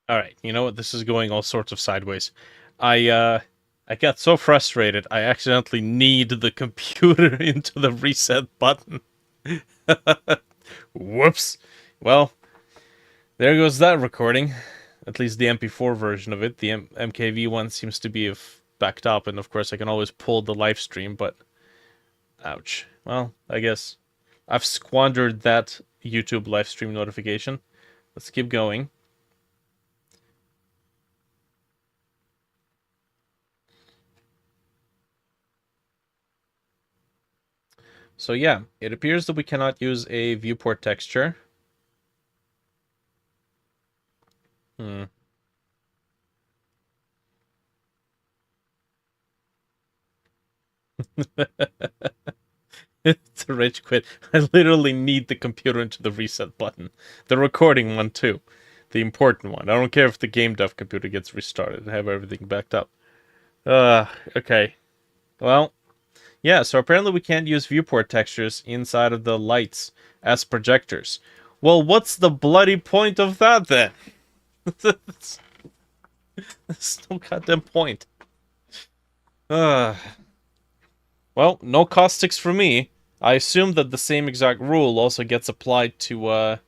Alright, you know what? This is going all sorts of sideways. I, uh, I got so frustrated, I accidentally kneed the computer into the reset button. Whoops. Well, there goes that recording. At least the MP4 version of it. The MKV one seems to be backed up, and of course I can always pull the live stream, but ouch. Well, I guess I've squandered that YouTube live stream notification. Let's keep going. So yeah, it appears that we cannot use a viewport texture. Hmm. It's a rage quit. I literally need the computer into the reset button. The recording one too. The important one. I don't care if the game dev computer gets restarted. I have everything backed up. Okay. Well, yeah, so apparently we can't use viewport textures inside of the lights as projectors. Well, what's the bloody point of that then? There's no goddamn point. Uh, well, no caustics for me. I assume that the same exact rule also gets applied to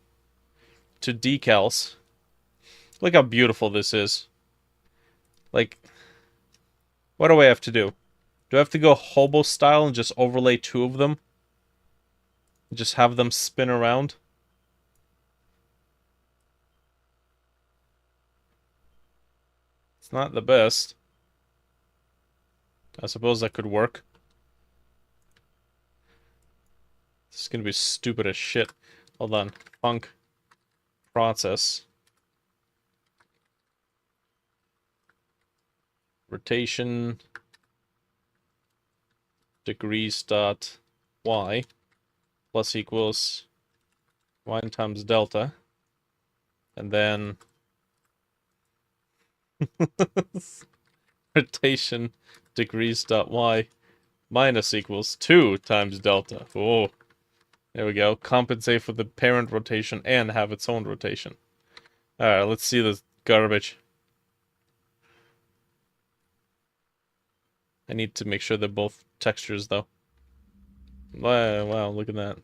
decals. Look how beautiful this is. Like, what do I have to do? Do I have to go hobo style and just overlay two of them? Just have them spin around? It's not the best. I suppose that could work. This is gonna be stupid as shit. Hold on. Func process. Rotation degrees dot y plus equals y times delta. And then rotation degrees dot y minus equals 2 times delta. Oh, there we go. Compensate for the parent rotation and have its own rotation. Alright, let's see this garbage. I need to make sure they're both textures, though. Wow, look at that.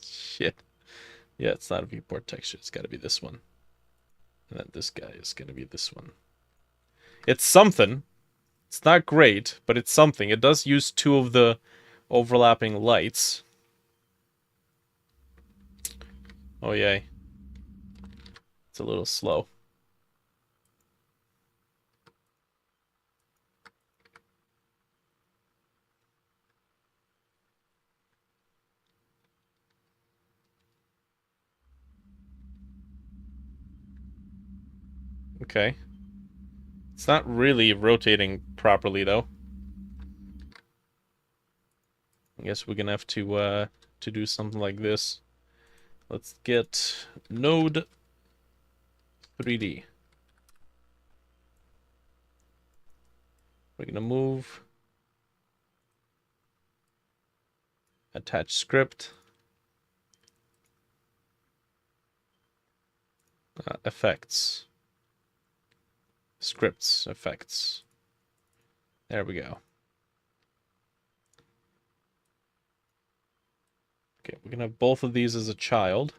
Shit. Yeah, it's not a viewport texture. It's got to be this one. And then this guy is going to be this one. It's something. It's not great, but it's something. It does use two of the overlapping lights. Oh, yay. It's a little slow. Okay. It's not really rotating properly, though. I guess we're gonna have to do something like this. Let's get node 3D. We're gonna move, attach script, effects, scripts, effects. There we go. Okay, we're gonna have both of these as a child.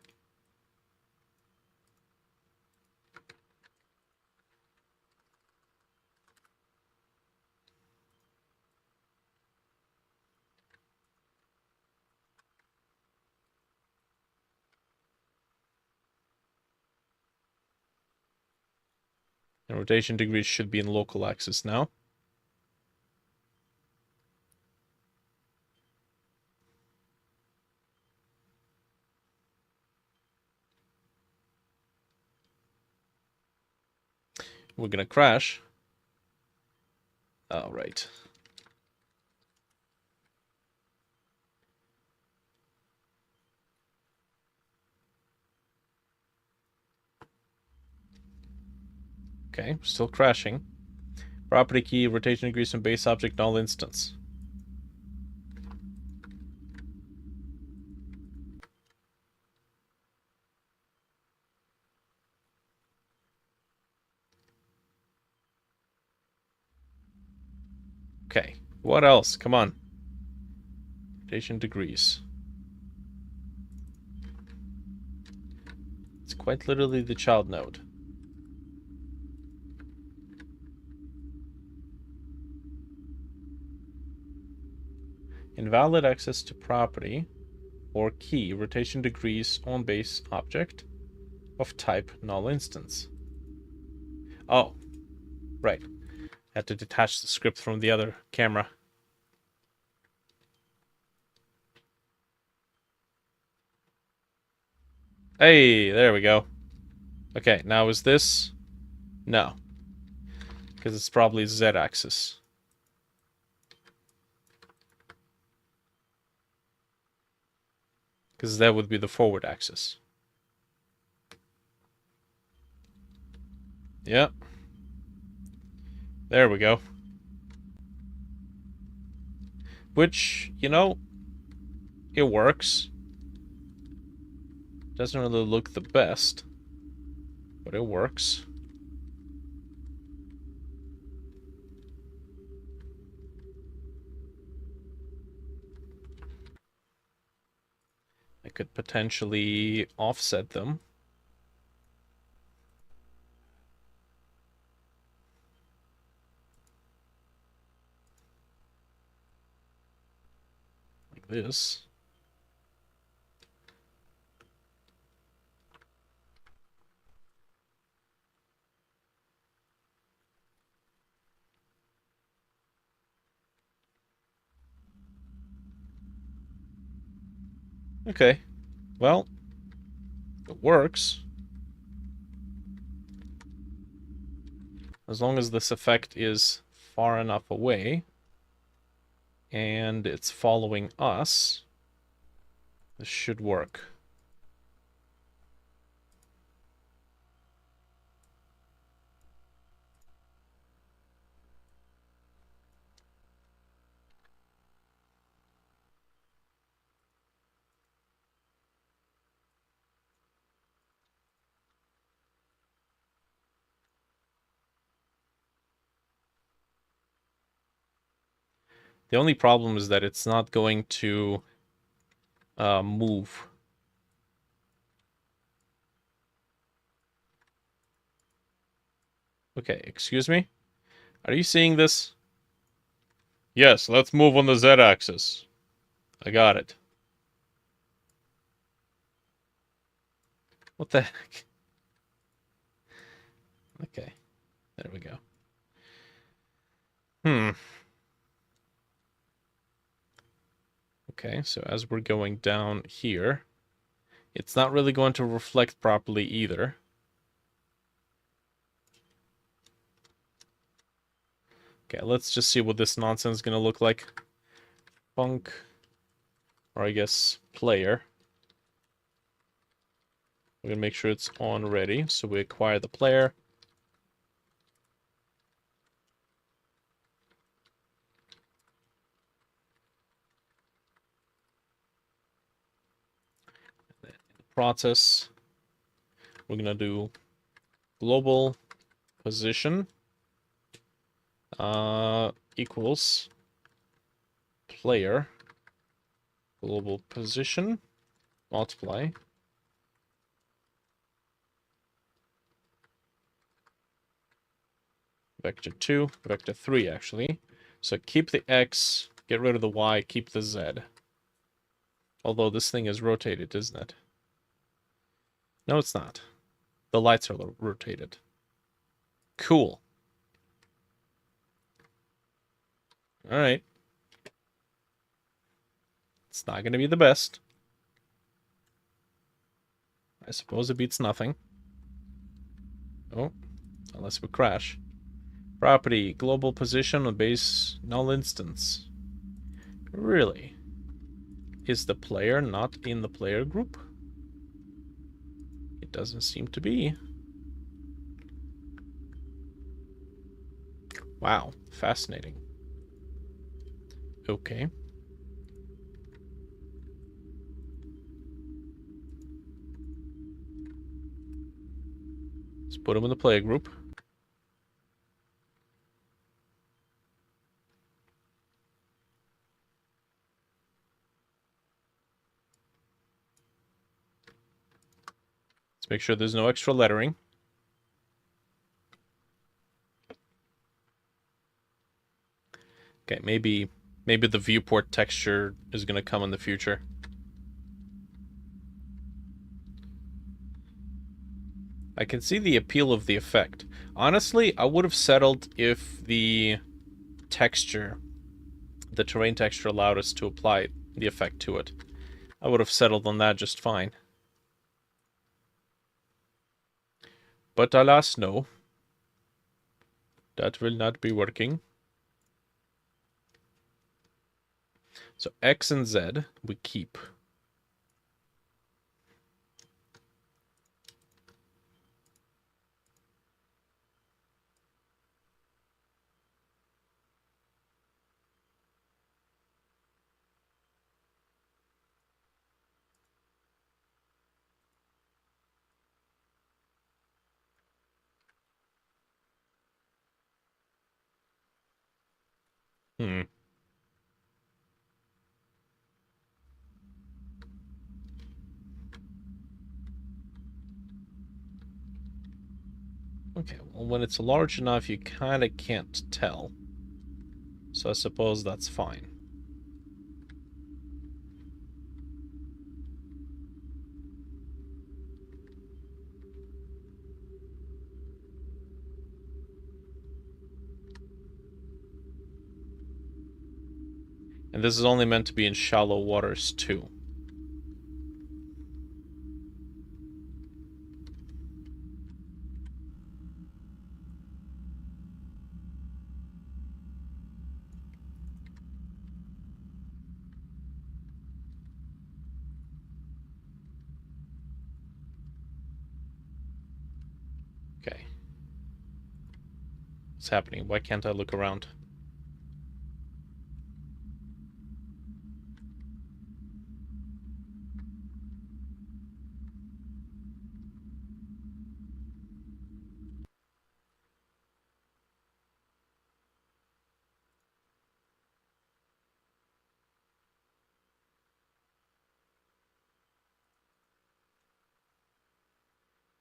And rotation degrees should be in local axis now. We're gonna crash. All right. Okay, still crashing. Property key, rotation degrees from base object, null instance. Okay, what else? Come on. Rotation degrees. It's quite literally the child node. Invalid access to property or key rotation degrees on base object of type null instance. Oh, right. I had to detach the script from the other camera. Hey, there we go. Okay, now is this? No. Because it's probably Z-axis. Because that would be the forward axis. Yep. There we go. Which, you know, it works. Doesn't really look the best, but it works. I could potentially offset them. Like this. Okay. Well, it works. As long as this effect is far enough away and it's following us, this should work. The only problem is that it's not going to move. Okay, excuse me? Are you seeing this? Yes, let's move on the Z-axis. I got it. What the heck? Okay, there we go. Okay, so as we're going down here, it's not really going to reflect properly either. Okay, let's just see what this nonsense is going to look like. Func, or I guess player. We're going to make sure it's on ready, so we acquire the player. In the process, we're going to do global position equals player global position multiply vector 2, vector 3 actually. So keep the X, get rid of the Y, keep the Z. Although this thing is rotated, isn't it? No, it's not. The lights are rotated. Cool. Alright. It's not going to be the best. I suppose it beats nothing. Oh, unless we crash. Property, global position on base null instance. Really? Is the player not in the player group? It doesn't seem to be. Wow, fascinating. Okay. Let's put him in the player group. Let's make sure there's no extra lettering. Okay, maybe the viewport texture is going to come in the future. I can see the appeal of the effect. Honestly, I would have settled if the terrain texture allowed us to apply the effect to it. I would have settled on that just fine. But alas, no. That will not be working. So X and Z we keep. Hmm. Okay, well, when it's large enough, you kind of can't tell. So I suppose that's fine. And this is only meant to be in shallow waters, too. Okay. What's happening? Why can't I look around?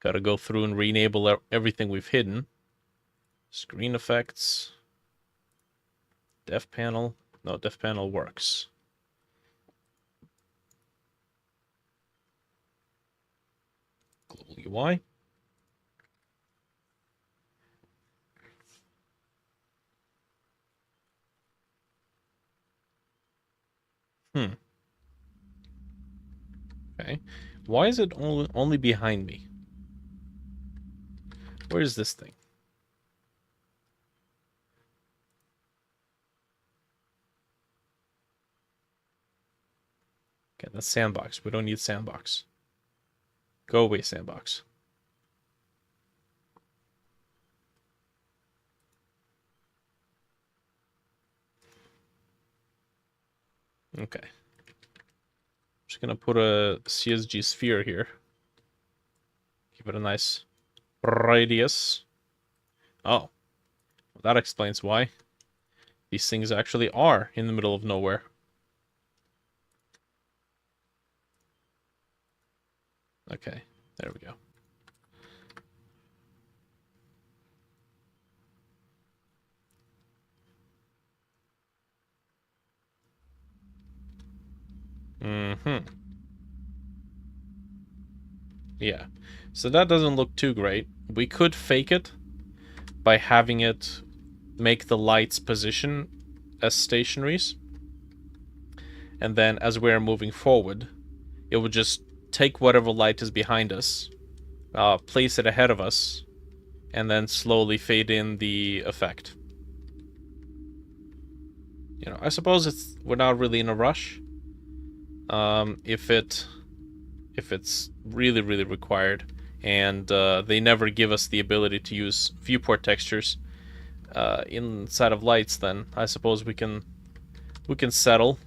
Gotta go through and re-enable everything we've hidden. Screen effects. Def panel. No, def panel works. Global UI. Okay. Why is it only behind me? Where is this thing? Okay, that's sandbox. We don't need sandbox. Go away, sandbox. Okay. Just gonna put a CSG sphere here. Give it a nice radius. Oh. Well, that explains why. These things actually are in the middle of nowhere. Okay, there we go. Mm-hmm. Yeah. So that doesn't look too great. We could fake it by having it make the light's position as stationaries. And then as we're moving forward, it would just take whatever light is behind us, place it ahead of us, and then slowly fade in the effect. You know, I suppose we're not really in a rush. If it's really, really required, and they never give us the ability to use viewport textures inside of lights, then I suppose we can settle.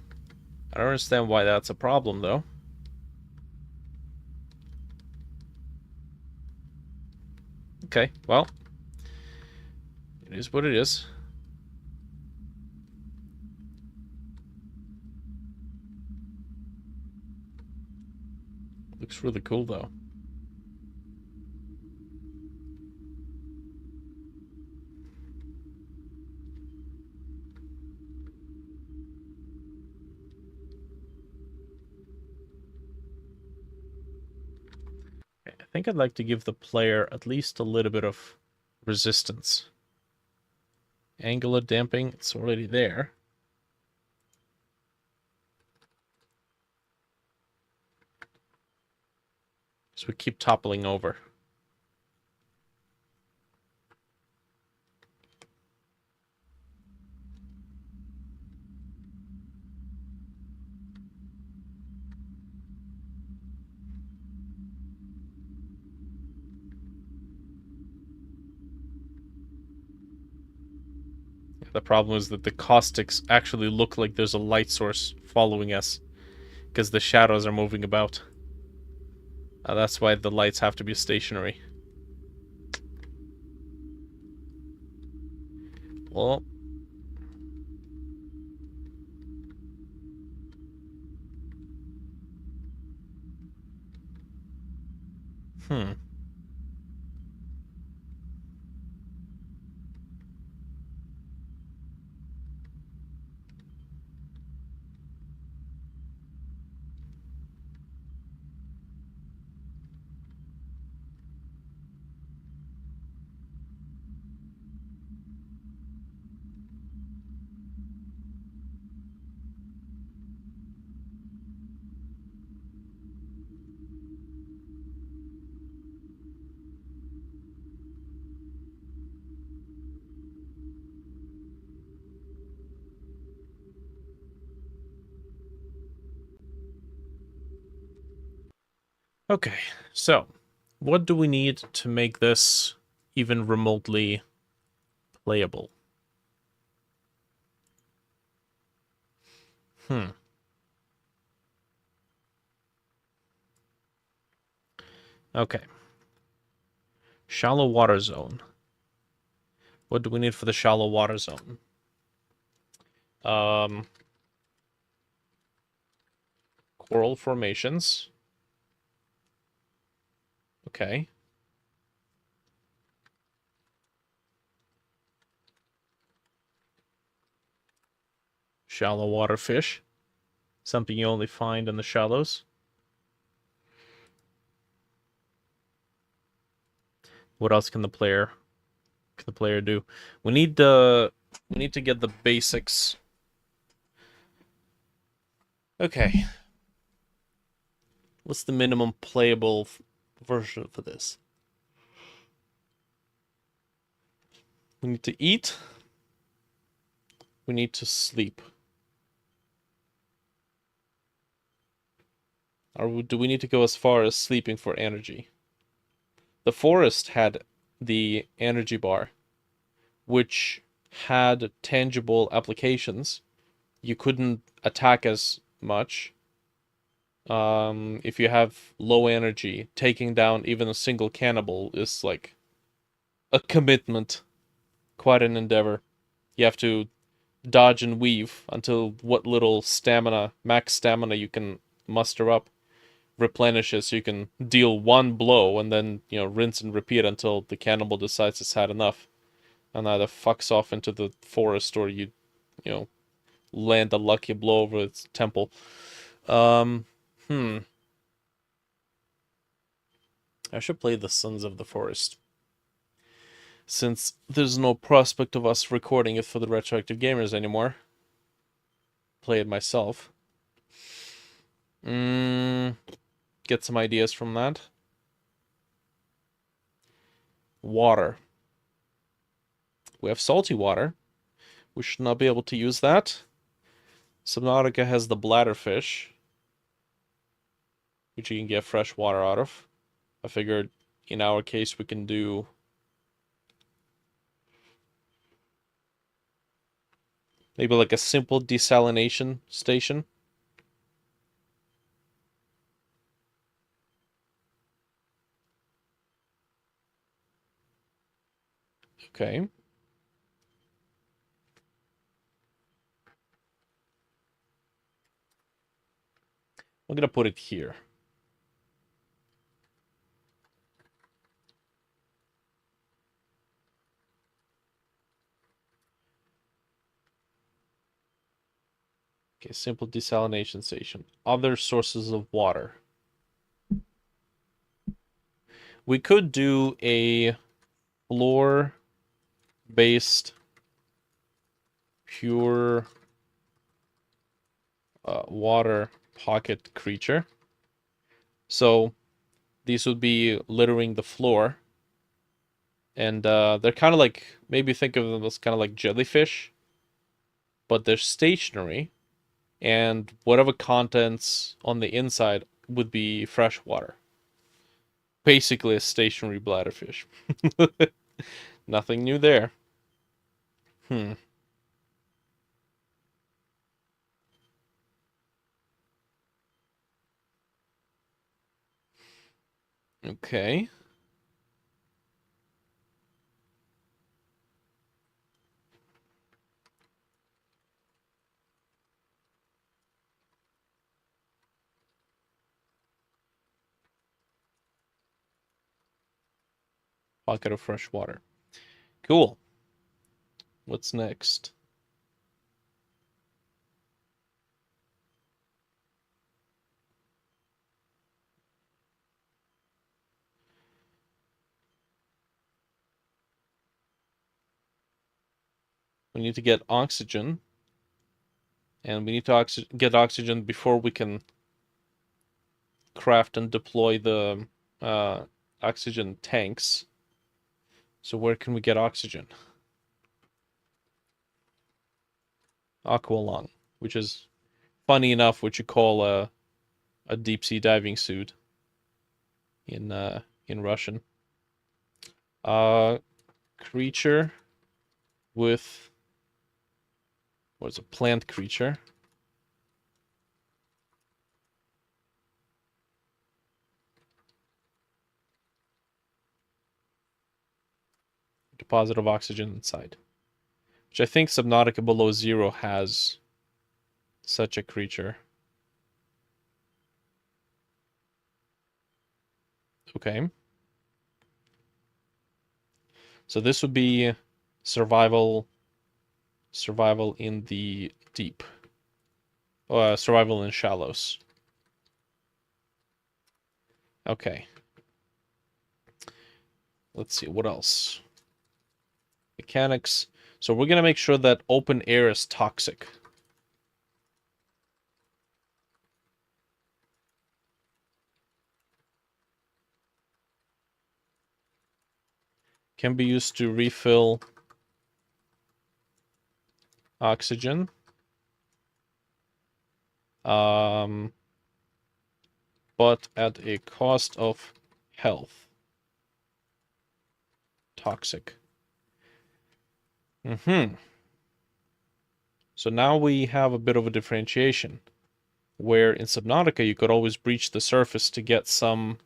I don't understand why that's a problem, though. Okay, well, it is what it is. Looks really cool, though. think I'd like to give the player at least a little bit of resistance. Angular damping, it's already there. So we keep toppling over. The problem is that the caustics actually look like there's a light source following us because the shadows are moving about. That's why the lights have to be stationary. Well, hmm. Okay, so what do we need to make this even remotely playable? Hmm. Okay. Shallow water zone. What do we need for the shallow water zone? Coral formations. Okay. Shallow water fish. Something you only find in the shallows. What else can the player do? We need to get the basics. Okay. What's the minimum playable version for this? We need to eat. We need to sleep. Or do we need to go as far as sleeping for energy? The forest had the energy bar, which had tangible applications. You couldn't attack as much. If you have low energy, taking down even a single cannibal is like a commitment, quite an endeavor. You have to dodge and weave until what little stamina, max stamina you can muster up replenishes, so you can deal one blow and then, rinse and repeat until the cannibal decides it's had enough and either fucks off into the forest or you know, land a lucky blow over its temple. Um, hmm. I should play the Sons of the Forest. Since there's no prospect of us recording it for the Retroactive Gamers anymore. Play it myself. Get some ideas from that. Water. We have salty water. We should not be able to use that. Subnautica has the bladderfish, which you can get fresh water out of. I figured in our case we can do maybe like a simple desalination station. Okay. I'm gonna put it here. Okay, simple desalination station. Other sources of water. We could do a floor-based pure water pocket creature. So these would be littering the floor. And they're kind of like, maybe think of them as kind of like jellyfish, but they're stationary. And whatever contents on the inside would be fresh water. Basically a stationary bladderfish. Nothing new there. Hmm. Okay. Pocket of fresh water. Cool. What's next? We need to get oxygen. And we need to get oxygen before we can craft and deploy the oxygen tanks. So where can we get oxygen? Aqualung, which is funny enough what you call a deep sea diving suit in Russian. Creature with what's a plant creature? Deposit of oxygen inside. Which I think Subnautica Below Zero has such a creature. Okay. So this would be survival in the deep. Survival in shallows. Okay. Let's see, what else? Mechanics. So we're gonna make sure that open air is toxic. Can be used to refill oxygen. But at a cost of health. Toxic. So now we have a bit of a differentiation, where in Subnautica you could always breach the surface to get some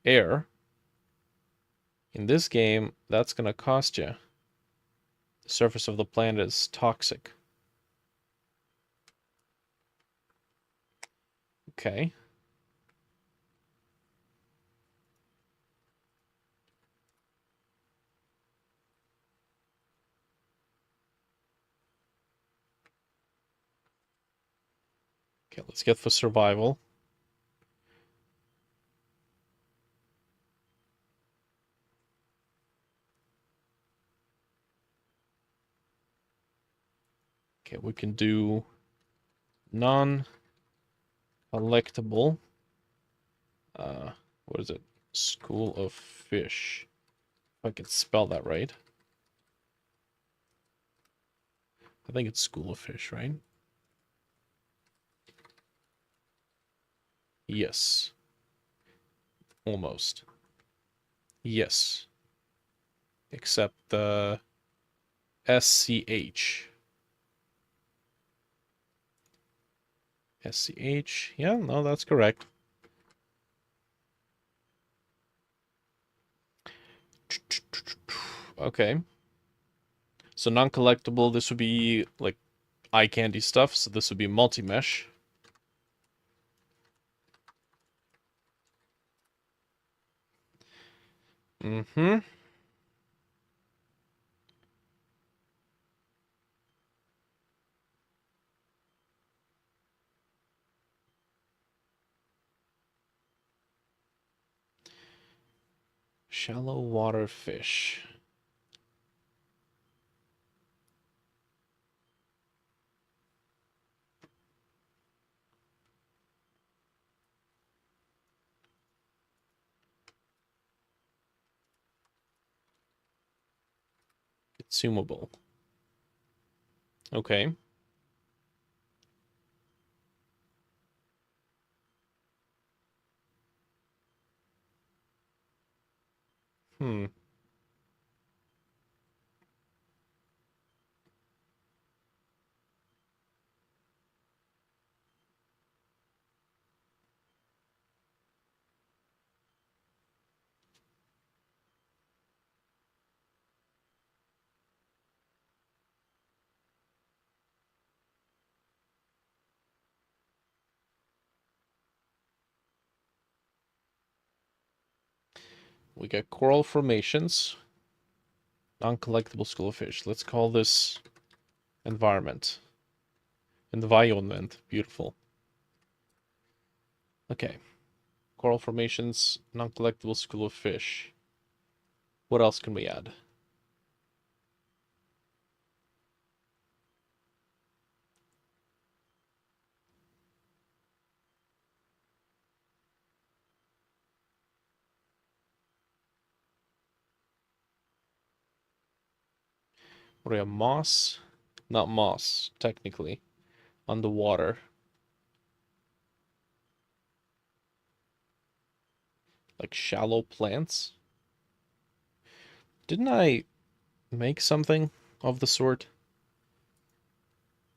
air. In this game, that's gonna cost you. The surface of the planet is toxic. Okay. Okay, let's get for survival. Okay, we can do non-collectible. What is it? School of Fish. If I can spell that right. I think it's School of Fish, right? Yes. Almost. Yes. Except the SCH. SCH. Yeah, no, that's correct. Okay. So non-collectible, this would be like eye candy stuff. So this would be multi-mesh. Mm-hmm. Shallow water fish. Consumable. Okay. Hmm. We got coral formations. Non-collectible school of fish. Let's call this environment. Environment. Beautiful. Okay. Coral formations, non-collectible school of fish. What else can we add? What do we have? Moss? Not moss, technically. Underwater. Like shallow plants? Didn't I make something of the sort?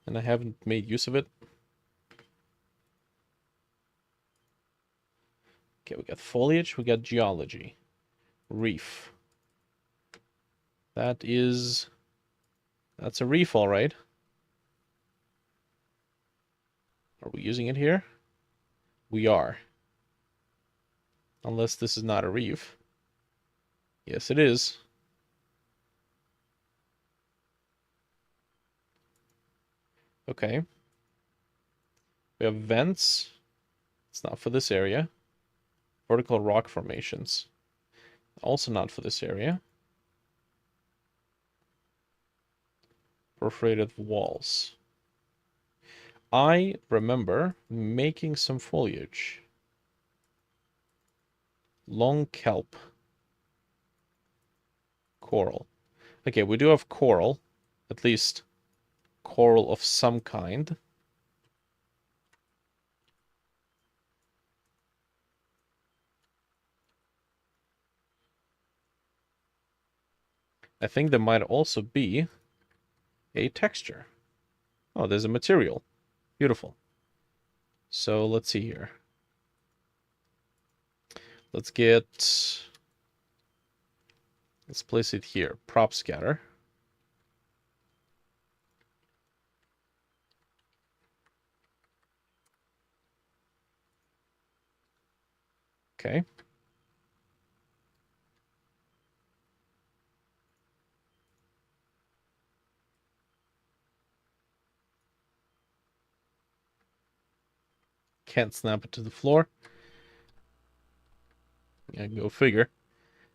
And I haven't made use of it? Okay, we got foliage, we got geology. Reef. That's a reef, all right. Are we using it here? We are. Unless this is not a reef. Yes, it is. Okay. We have vents. It's not for this area. Vertical rock formations. Also not for this area. Perforated walls. I remember making some foliage. Long kelp. Coral. Okay, we do have coral. At least coral of some kind. I think there might also be a texture. Oh, there's a material. Beautiful. So let's see here. Let's place it here. Prop scatter. Okay. Can't snap it to the floor. Yeah, go figure.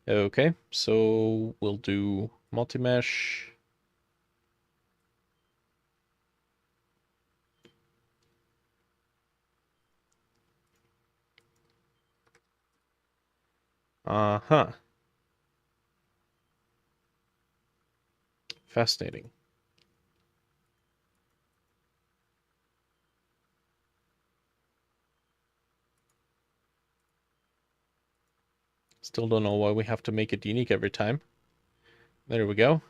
Okay, so we'll do multi-mesh. Uh-huh. Fascinating. Still don't know why we have to make it unique every time. There we go.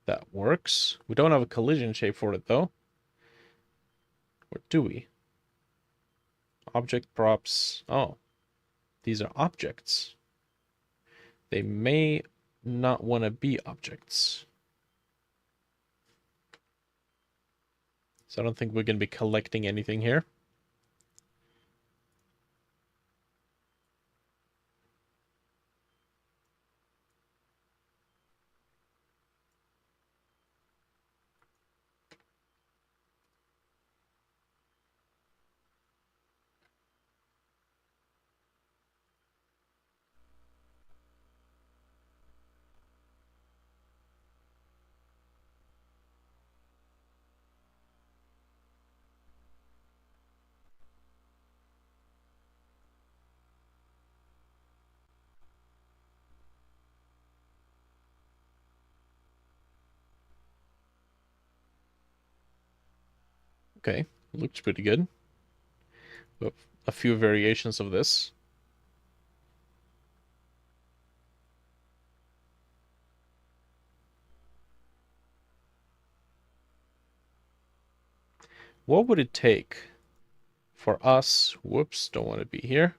That works. We don't have a collision shape for it, though. Or do we? Object props. Oh, these are objects. They may not want to be objects. So I don't think we're going to be collecting anything here. Okay, looks pretty good. A few variations of this. What would it take for us? Whoops, don't want to be here.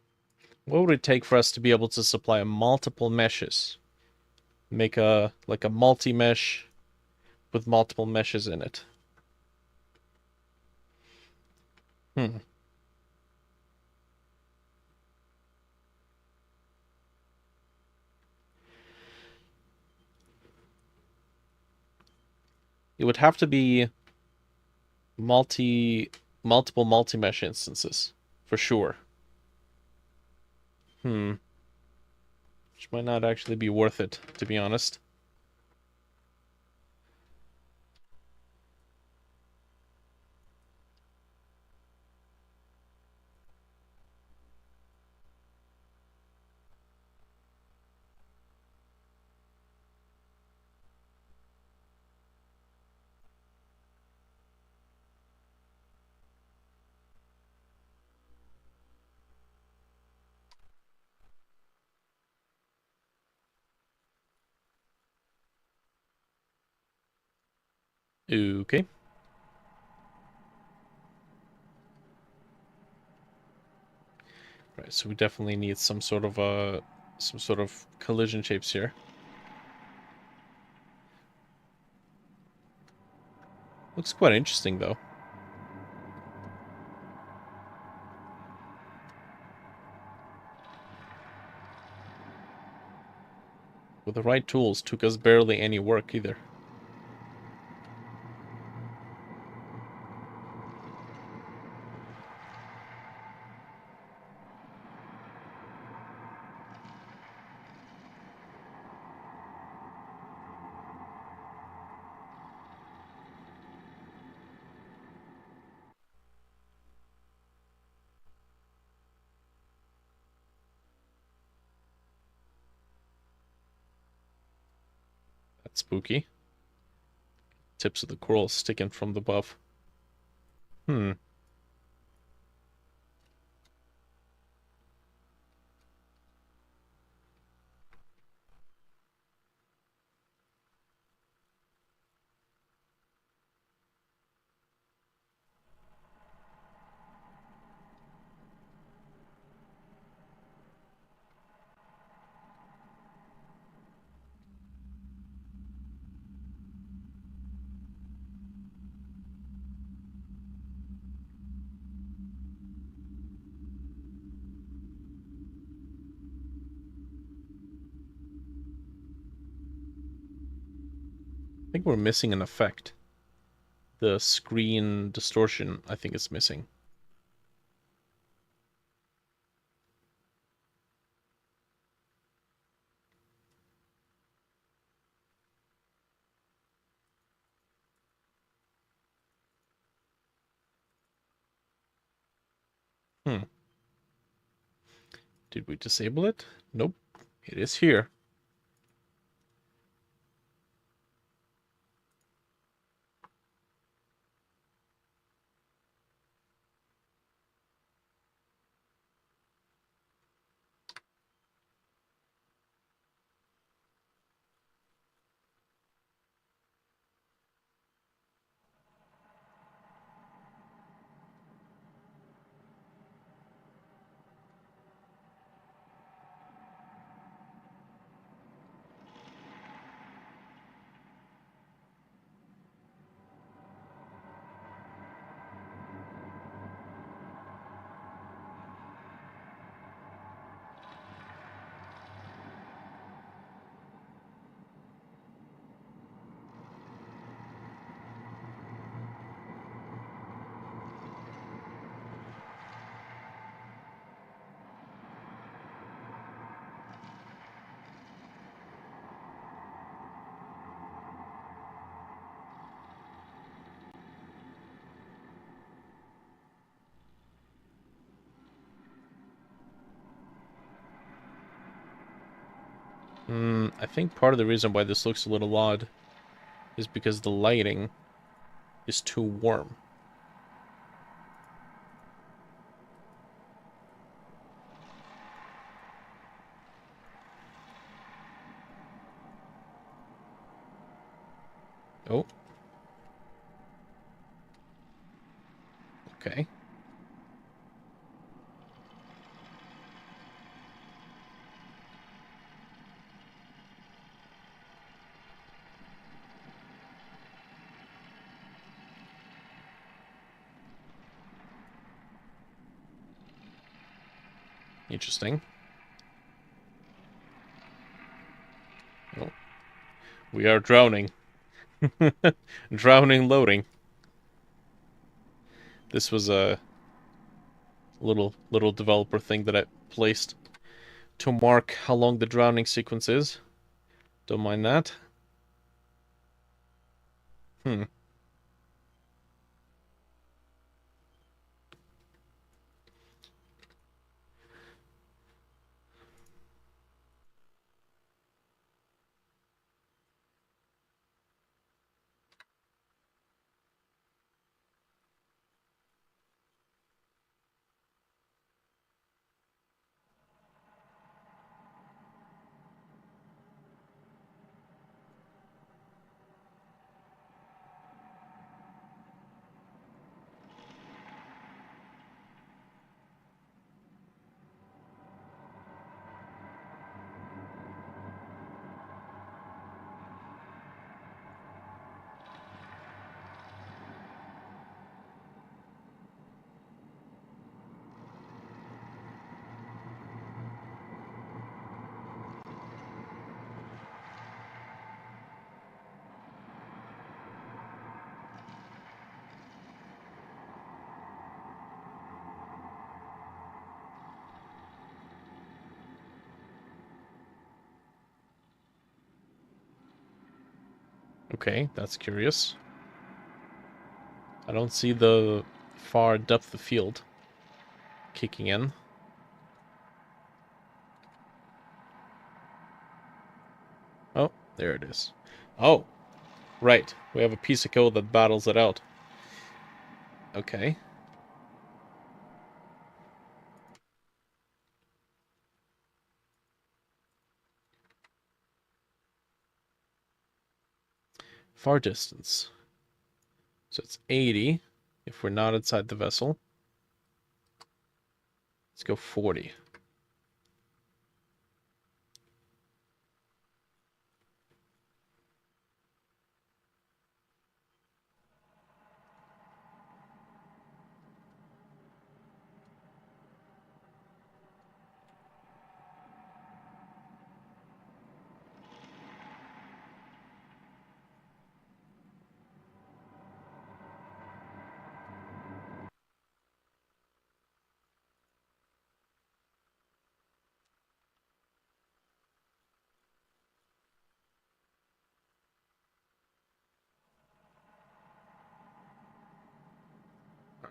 What would it take for us to be able to supply multiple meshes? Make a like a multi-mesh with multiple meshes in it. Hmm. It would have to be multiple multi-mesh instances for sure. Hmm. Which might not actually be worth it, to be honest. Okay. Right, so we definitely need some sort of collision shapes here. Looks quite interesting though. With the right tools, took us barely any work either. That's spooky. Tips of the coral sticking from above. Hmm. I think we're missing an effect. The screen distortion, I think, is missing. Hmm. Did we disable it? Nope. It is here. I think part of the reason why this looks a little odd is because the lighting is too warm. Oh. Okay. Interesting. Oh. We are drowning. Drowning loading. This was a little developer thing that I placed to mark how long the drowning sequence is. Don't mind that. Hmm. Okay, that's curious. I don't see the far depth of field kicking in. Oh, there it is. Oh, right. We have a piece of code that battles it out. Okay. Far distance. So it's 80 if we're not inside the vessel. Let's go 40.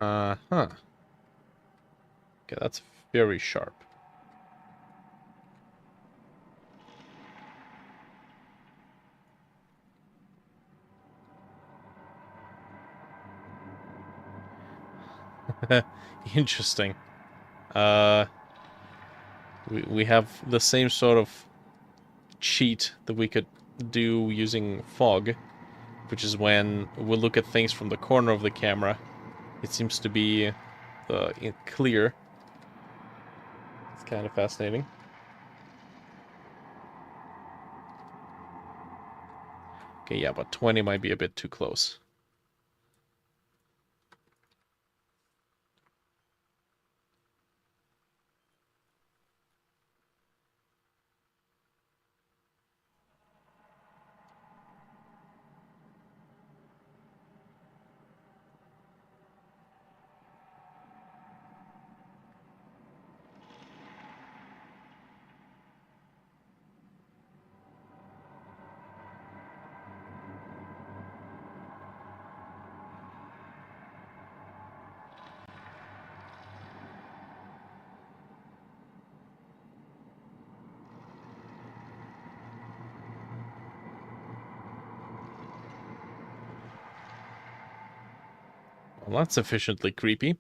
Uh-huh. Okay, that's very sharp. Interesting. Uh, we have the same sort of cheat that we could do using fog, which is when we look at things from the corner of the camera, it seems to be clear. It's kind of fascinating. Okay, yeah, but 20 might be a bit too close. Well, that's sufficiently creepy.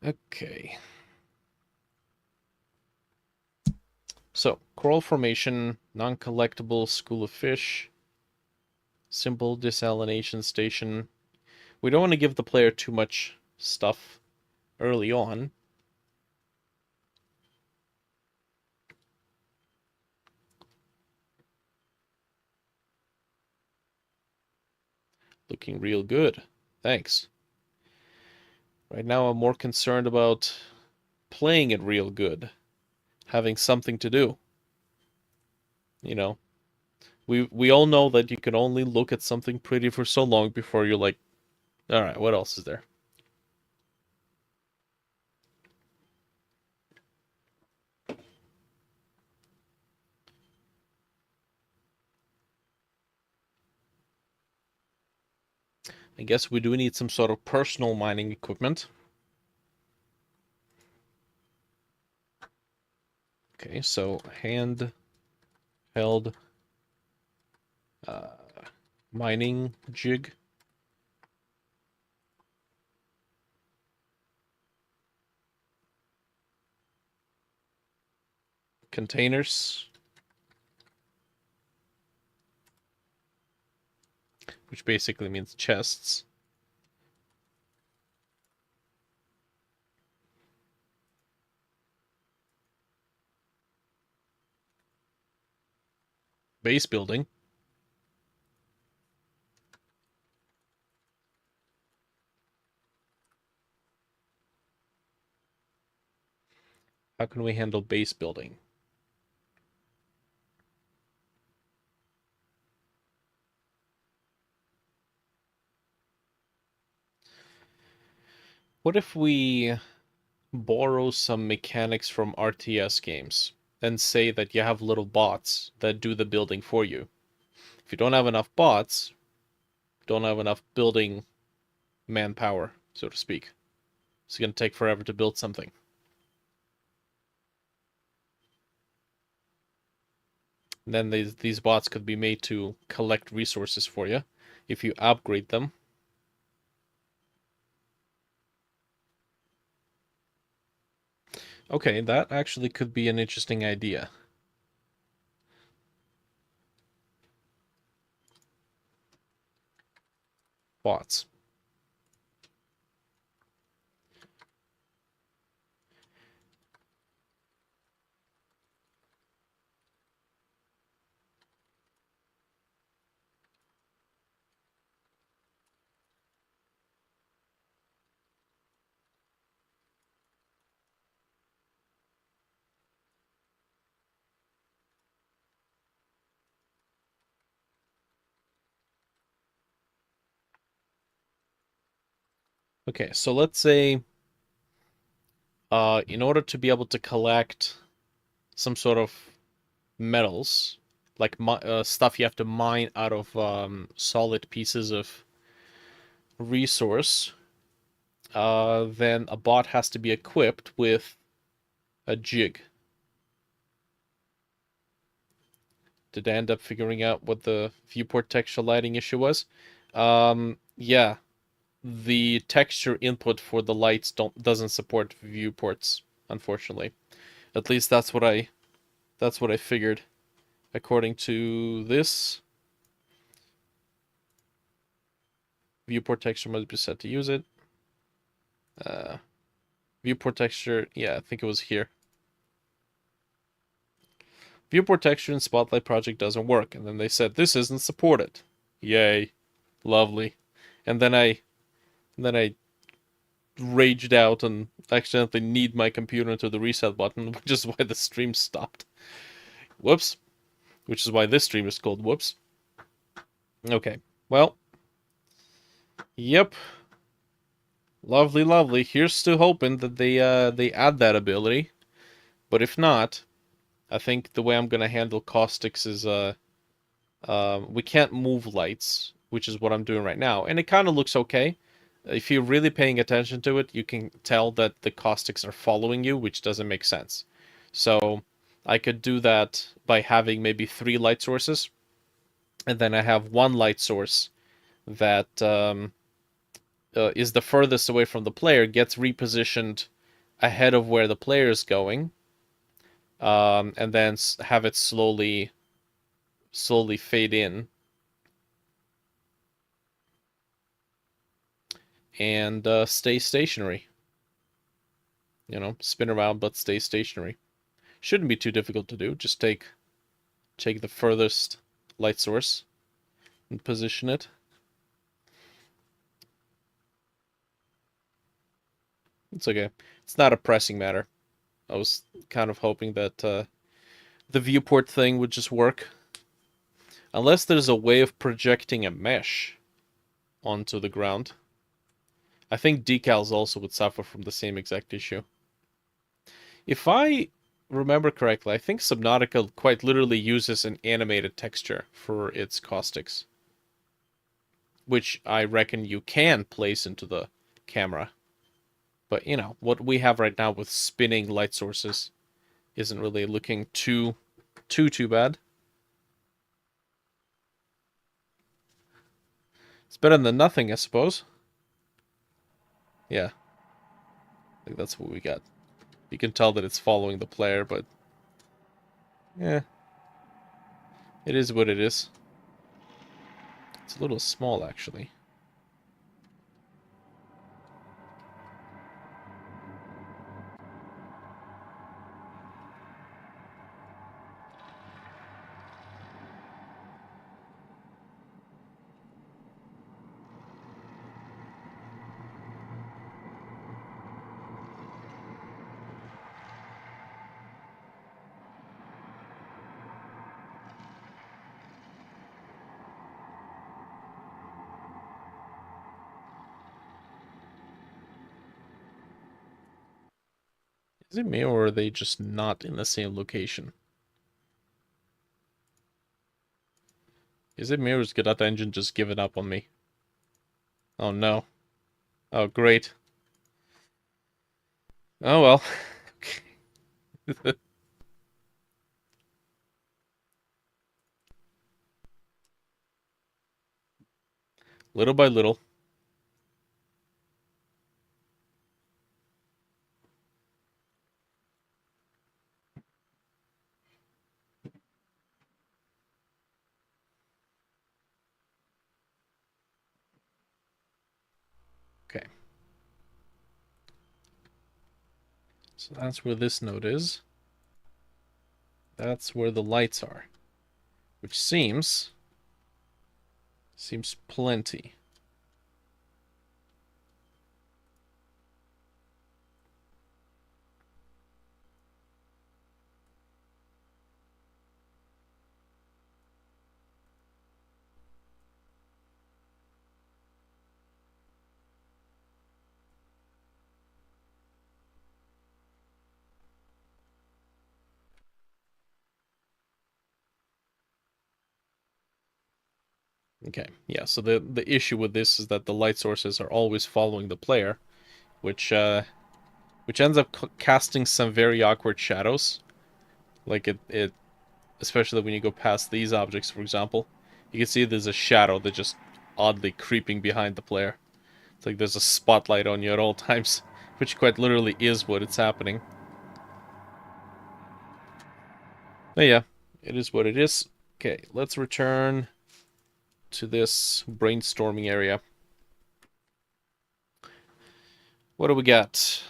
Okay. So, coral formation, non-collectible, school of fish. Simple desalination station. We don't want to give the player too much stuff early on. Looking real good. Thanks. Right now I'm more concerned about playing it real good. Having something to do. You know, we all know that you can only look at something pretty for so long before you're like, all right, what else is there? I guess we do need some sort of personal mining equipment. Okay, so hand-held uh, mining jig. Containers. Which basically means chests. Base building. How can we handle base building? What if we borrow some mechanics from RTS games and say that you have little bots that do the building for you? If you don't have enough bots, don't have enough building manpower, so to speak. It's going to take forever to build something. And then these bots could be made to collect resources for you if you upgrade them. Okay, that actually could be an interesting idea. Bots. Okay, so let's say in order to be able to collect some sort of metals, like stuff you have to mine out of solid pieces of resource, then a bot has to be equipped with a jig. Did I end up figuring out what the viewport texture lighting issue was? Yeah, the texture input for the lights doesn't support viewports, unfortunately. At least that's what I figured. According to this, viewport texture must be set to use it. Viewport texture, yeah, I think it was here. Viewport texture in Spotlight Project doesn't work, and then they said this isn't supported. Yay, lovely. And then I raged out and accidentally kneed my computer into the reset button, which is why the stream stopped. Whoops. Which is why this stream is called Whoops. Okay, well, yep. Lovely, lovely. Here's to hoping that they add that ability. But if not, I think the way I'm gonna handle caustics is we can't move lights, which is what I'm doing right now, and it kind of looks okay. If you're really paying attention to it, you can tell that the caustics are following you, which doesn't make sense. So I could do that by having maybe 3 light sources, and then I have one light source that is the furthest away from the player, gets repositioned ahead of where the player is going, and then have it slowly fade in and stay stationary. You know, spin around but stay stationary. Shouldn't be too difficult to do. Just take the furthest light source and position it. It's okay. It's not a pressing matter. I was kind of hoping that the viewport thing would just work. Unless there's a way of projecting a mesh onto the ground. I think decals also would suffer from the same exact issue. If I remember correctly, I think Subnautica quite literally uses an animated texture for its caustics, which I reckon you can place into the camera. But, you know, what we have right now with spinning light sources isn't really looking too bad. It's better than nothing, I suppose. Yeah. I think that's what we got. You can tell that it's following the player, but... yeah. It is what it is. It's a little small, actually. Is it me, or are they just not in the same location? Is it me, or is Godot Engine just giving up on me? Oh no. Oh, great. Oh well. Little by little. Okay. So that's where this node is. That's where the lights are. Which seems plenty. Okay, yeah, so the issue with this is that the light sources are always following the player, which ends up casting some very awkward shadows. Like it especially when you go past these objects, for example. You can see there's a shadow that just oddly creeping behind the player. It's like there's a spotlight on you at all times, which quite literally is what it's happening. But yeah, it is what it is. Okay, let's return to this brainstorming area. What do we got?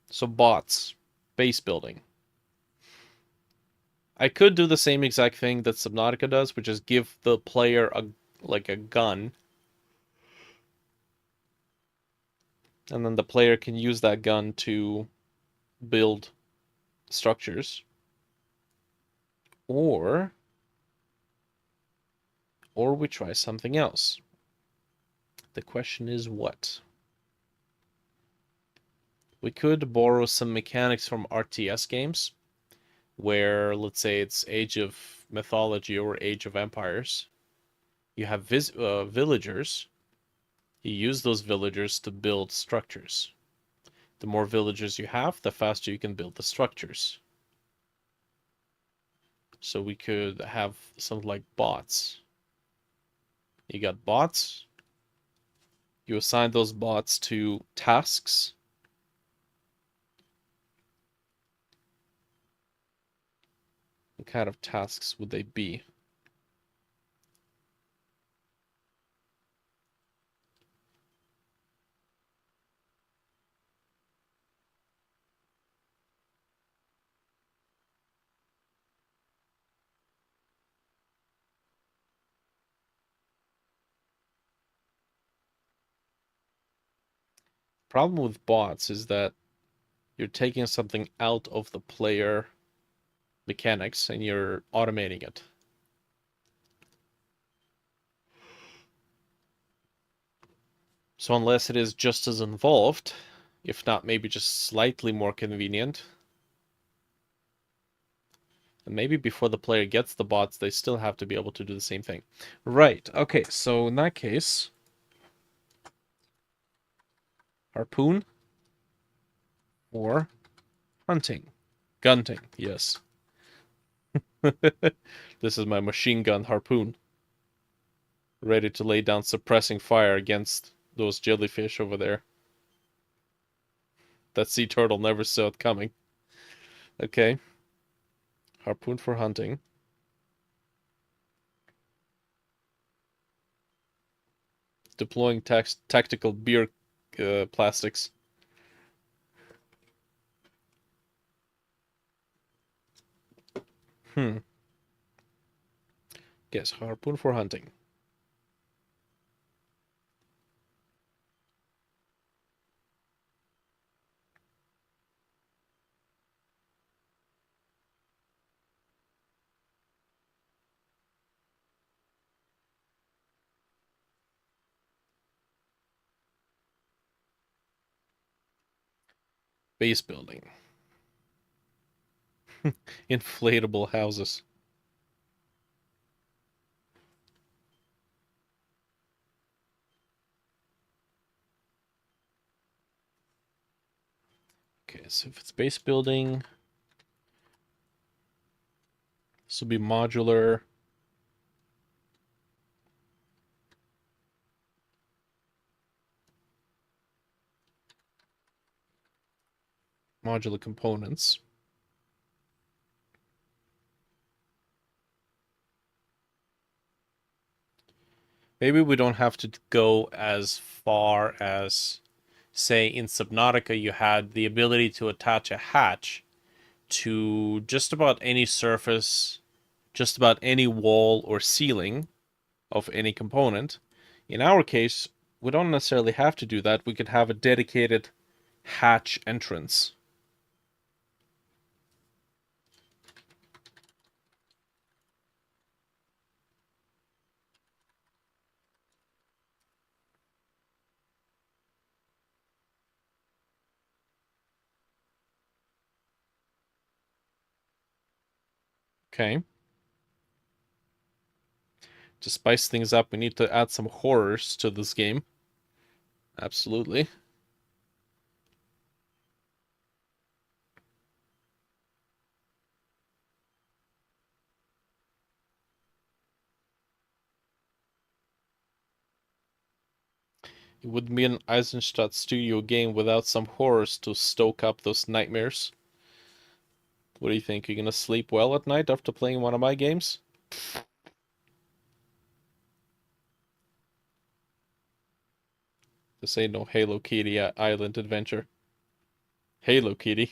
So bots, base building. I could do the same exact thing that Subnautica does, which is give the player a gun, and then the player can use that gun to build structures. Or we try something else. The question is what? We could borrow some mechanics from RTS games, where, let's say, it's Age of Mythology or Age of Empires. You have villagers. You use those villagers to build structures. The more villagers you have, the faster you can build the structures. So we could have something like bots. You got bots. You assign those bots to tasks. What kind of tasks would they be? Problem with bots is that you're taking something out of the player mechanics and you're automating it. So unless it is just as involved, if not maybe just slightly more convenient, and maybe before the player gets the bots, they still have to be able to do the same thing. Right, okay, so in that case, harpoon or hunting. Gunting, yes. This is my machine gun harpoon. Ready to lay down suppressing fire against those jellyfish over there. That sea turtle never saw it coming. Okay. Harpoon for hunting. Deploying tactical beer plastics. Hmm. Yes, harpoon for hunting. Base building. Inflatable houses. Okay, so if it's base building, this will be modular. Modular components. Maybe we don't have to go as far as, say, in Subnautica, you had the ability to attach a hatch to just about any surface, just about any wall or ceiling of any component. In our case, we don't necessarily have to do that. We could have a dedicated hatch entrance. Okay. To spice things up, we need to add some horrors to this game. Absolutely. It wouldn't be an Eisenstadt Studio game without some horrors to stoke up those nightmares. What do you think? You're gonna sleep well at night after playing one of my games? This ain't no Halo Kitty Island adventure. Halo Kitty.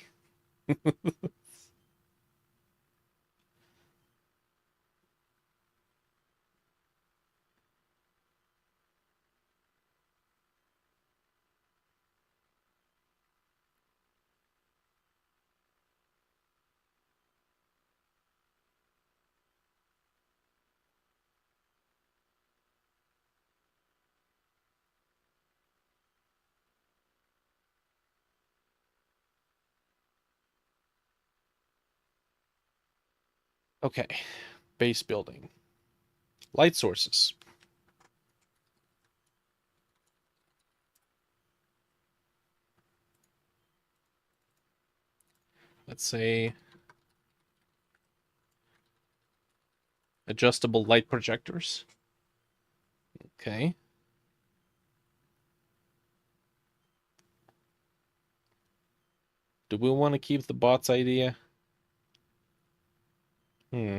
Okay, base building. Light sources. Let's say adjustable light projectors. Okay. Do we want to keep the bots idea? Hmm.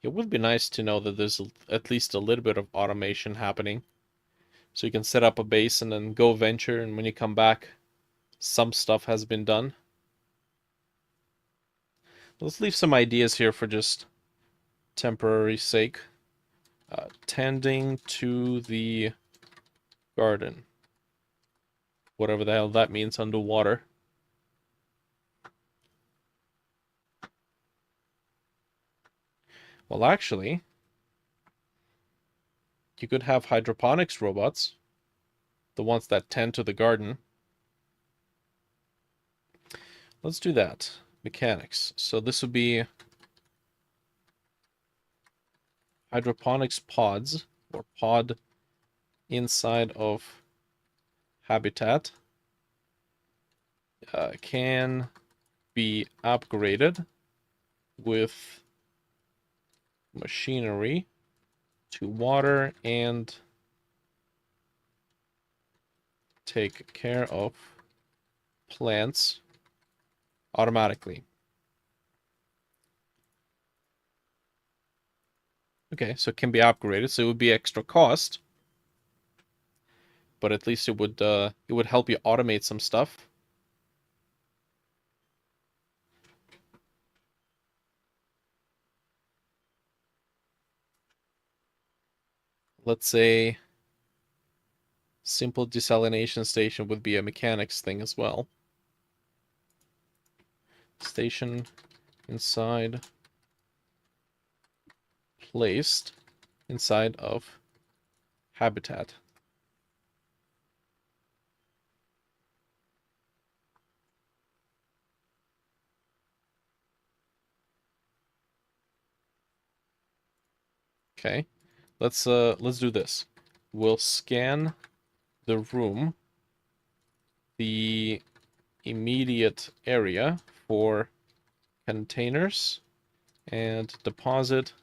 It would be nice to know that there's at least a little bit of automation happening. So you can set up a base and then go venture, and when you come back, some stuff has been done. Let's leave some ideas here for just temporary sake. Tending to the garden. Whatever the hell that means underwater. Well, actually, you could have hydroponics robots, the ones that tend to the garden. Let's do that. Mechanics. So this would be hydroponics pods, or pod inside of habitat. Can be upgraded with machinery to water and take care of plants automatically. Okay, so it can be upgraded, so it would be extra cost, but at least it would help you automate some stuff. Let's say simple desalination station would be a mechanics thing as well. Station inside, placed inside of habitat. Okay, let's do this. We'll scan the room, the immediate area for containers, and deposit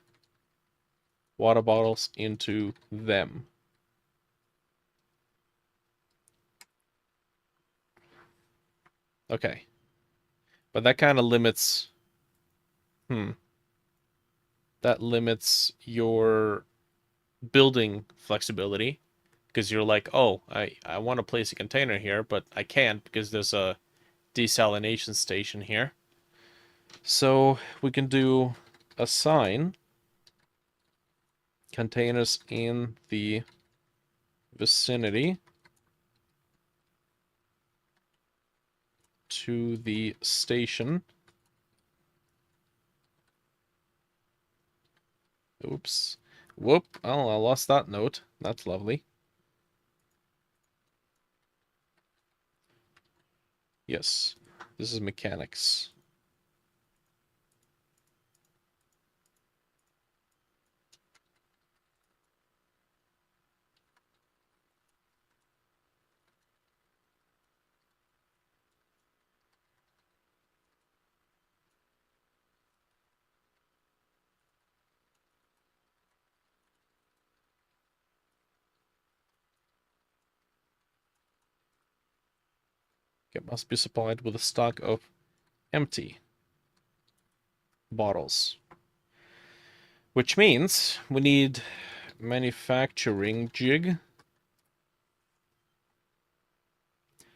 water bottles into them. Okay. But that kind of limits... That limits your building flexibility. Because you're like, oh, I want to place a container here, but I can't because there's a desalination station here. So we can do assign containers in the vicinity to the station. Oops. Whoop. Oh, I lost that note. That's lovely. Yes. This is mechanics. It must be supplied with a stock of empty bottles. Which means we need manufacturing jig.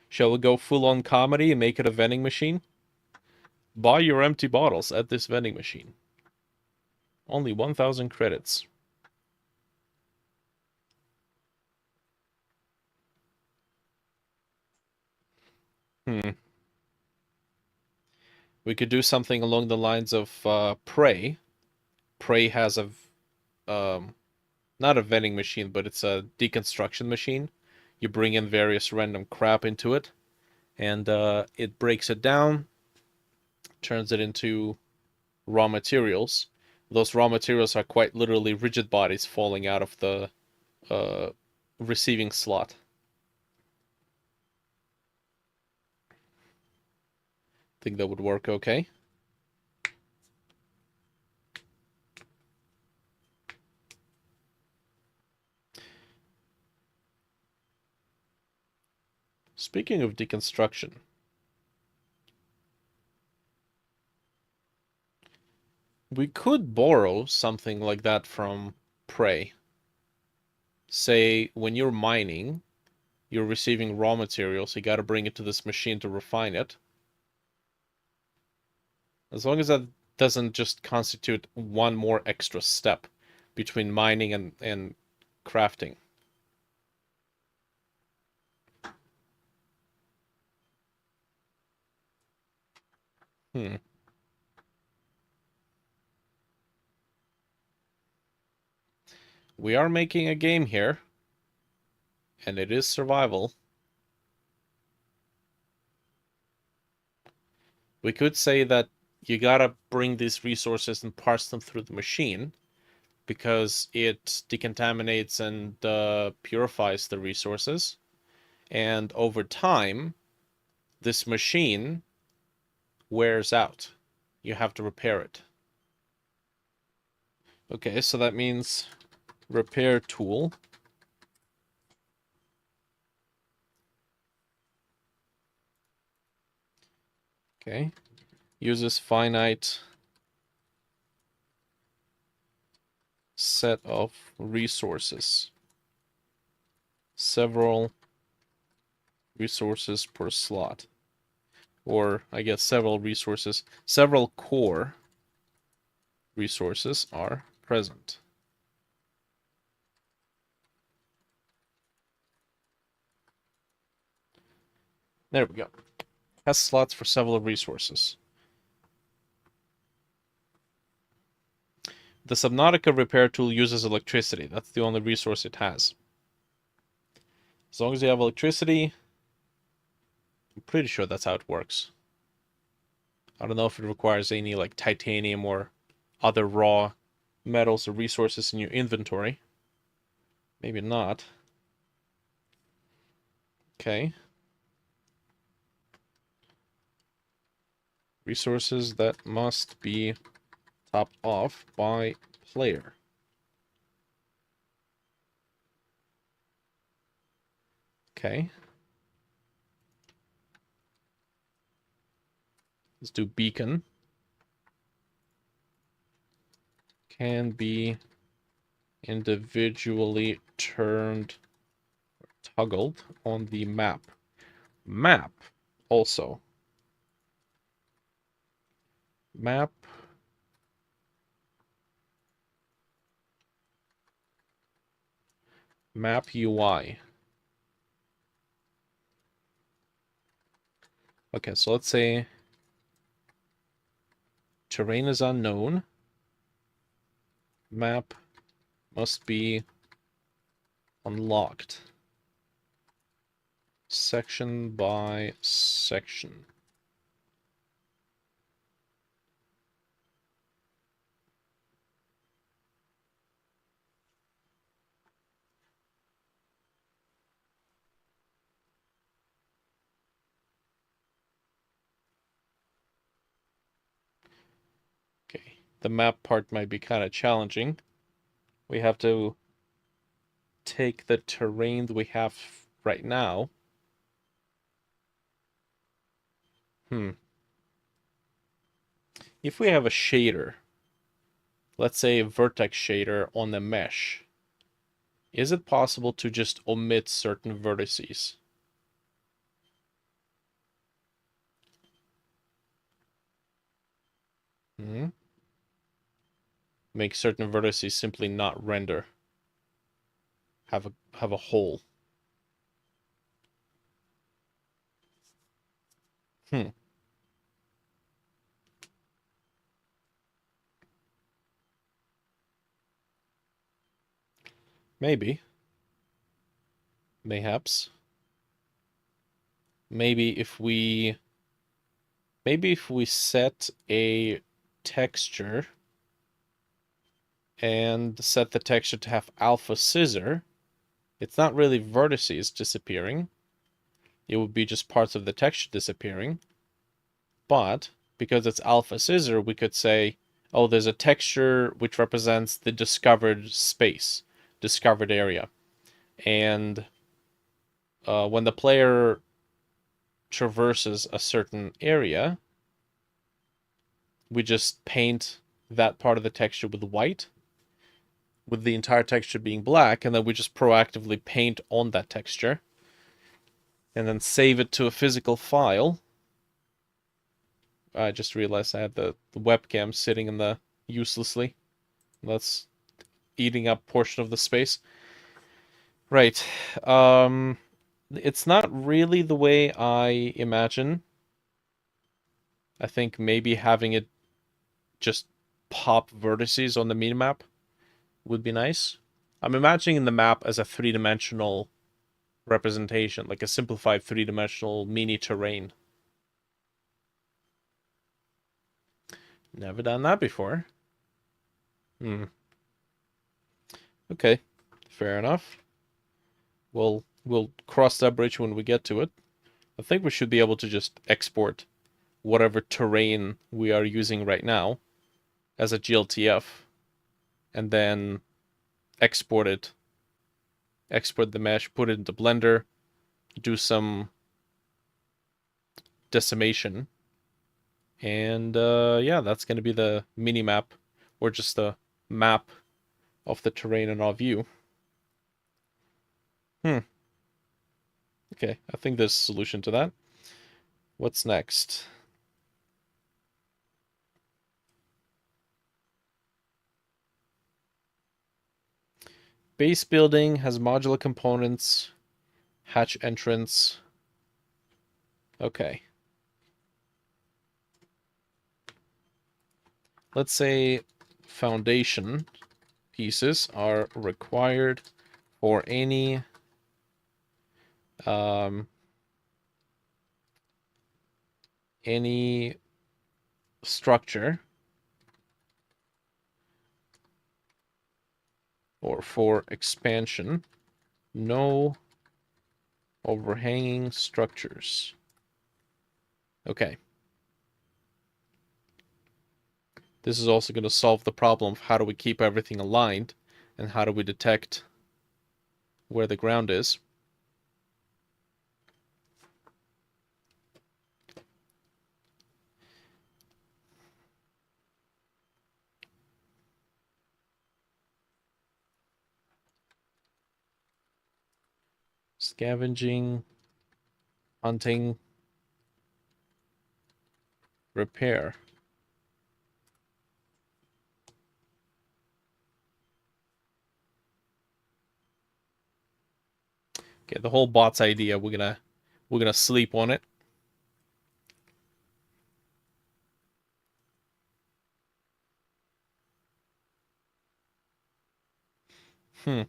Shall we go full-on comedy and make it a vending machine? Buy your empty bottles at this vending machine. Only 1,000 credits. We could do something along the lines of Prey. Prey has a not a vending machine, but it's a deconstruction machine. You bring in various random crap into it, and it breaks it down, turns it into raw materials. Those raw materials are quite literally rigid bodies falling out of the receiving slot. Think that would work okay. Speaking of deconstruction, we could borrow something like that from Prey. Say, when you're mining, you're receiving raw materials, you gotta bring it to this machine to refine it. As long as that doesn't just constitute one more extra step. between mining and crafting. Hmm. We are making a game here, and it is survival. We could say that you gotta bring these resources and parse them through the machine, because it decontaminates and purifies the resources. And over time, this machine wears out. You have to repair it. Okay, so that means repair tool. Okay. Uses finite set of resources. Several resources per slot. Or, I guess, several resources. Several core resources are present. There we go. Has slots for several resources. The Subnautica repair tool uses electricity. That's the only resource it has. As long as you have electricity, I'm pretty sure that's how it works. I don't know if it requires any like titanium or other raw metals or resources in your inventory. Maybe not. Okay. Resources that must be topped off by player. Okay. Let's do beacon. Can be individually turned or toggled on the map. Map also. Map UI. Okay, so let's say terrain is unknown. Map must be unlocked. Section by section. Okay, the map part might be kind of challenging. We have to take the terrain that we have right now. If we have a shader, let's say a vertex shader on the mesh, is it possible to just omit certain vertices? Make certain vertices simply not render. Have a hole. Maybe. Mayhaps. Maybe if we set a texture and set the texture to have alpha scissor, it's not really vertices disappearing. It would be just parts of the texture disappearing. But because it's alpha scissor, we could say, oh, there's a texture which represents the discovered space, discovered area. And when the player traverses a certain area, we just paint that part of the texture with white, with the entire texture being black, and then we just proactively paint on that texture, and then save it to a physical file. I just realized I had the webcam sitting in the uselessly. Let's eating up portion of the space. Right. It's not really the way I imagine. I think maybe having it just pop vertices on the minimap would be nice. I'm imagining the map as a three-dimensional representation, like a simplified three-dimensional mini terrain. Never done that before. Hmm. Okay, fair enough. We'll cross that bridge when we get to it. I think we should be able to just export whatever terrain we are using right now as a GLTF, and then export it, export the mesh, put it into Blender, do some decimation, and yeah, that's going to be the mini map, or just the map of the terrain in our view. Okay, I think there's a solution to that. What's next? Base building has modular components, hatch entrance. Okay. Let's say foundation pieces are required for any structure or for expansion. No overhanging structures. Okay. This is also going to solve the problem of how do we keep everything aligned and how do we detect where the ground is. Scavenging, hunting, repair. Okay, the whole bots idea, we're gonna sleep on it. Hmm.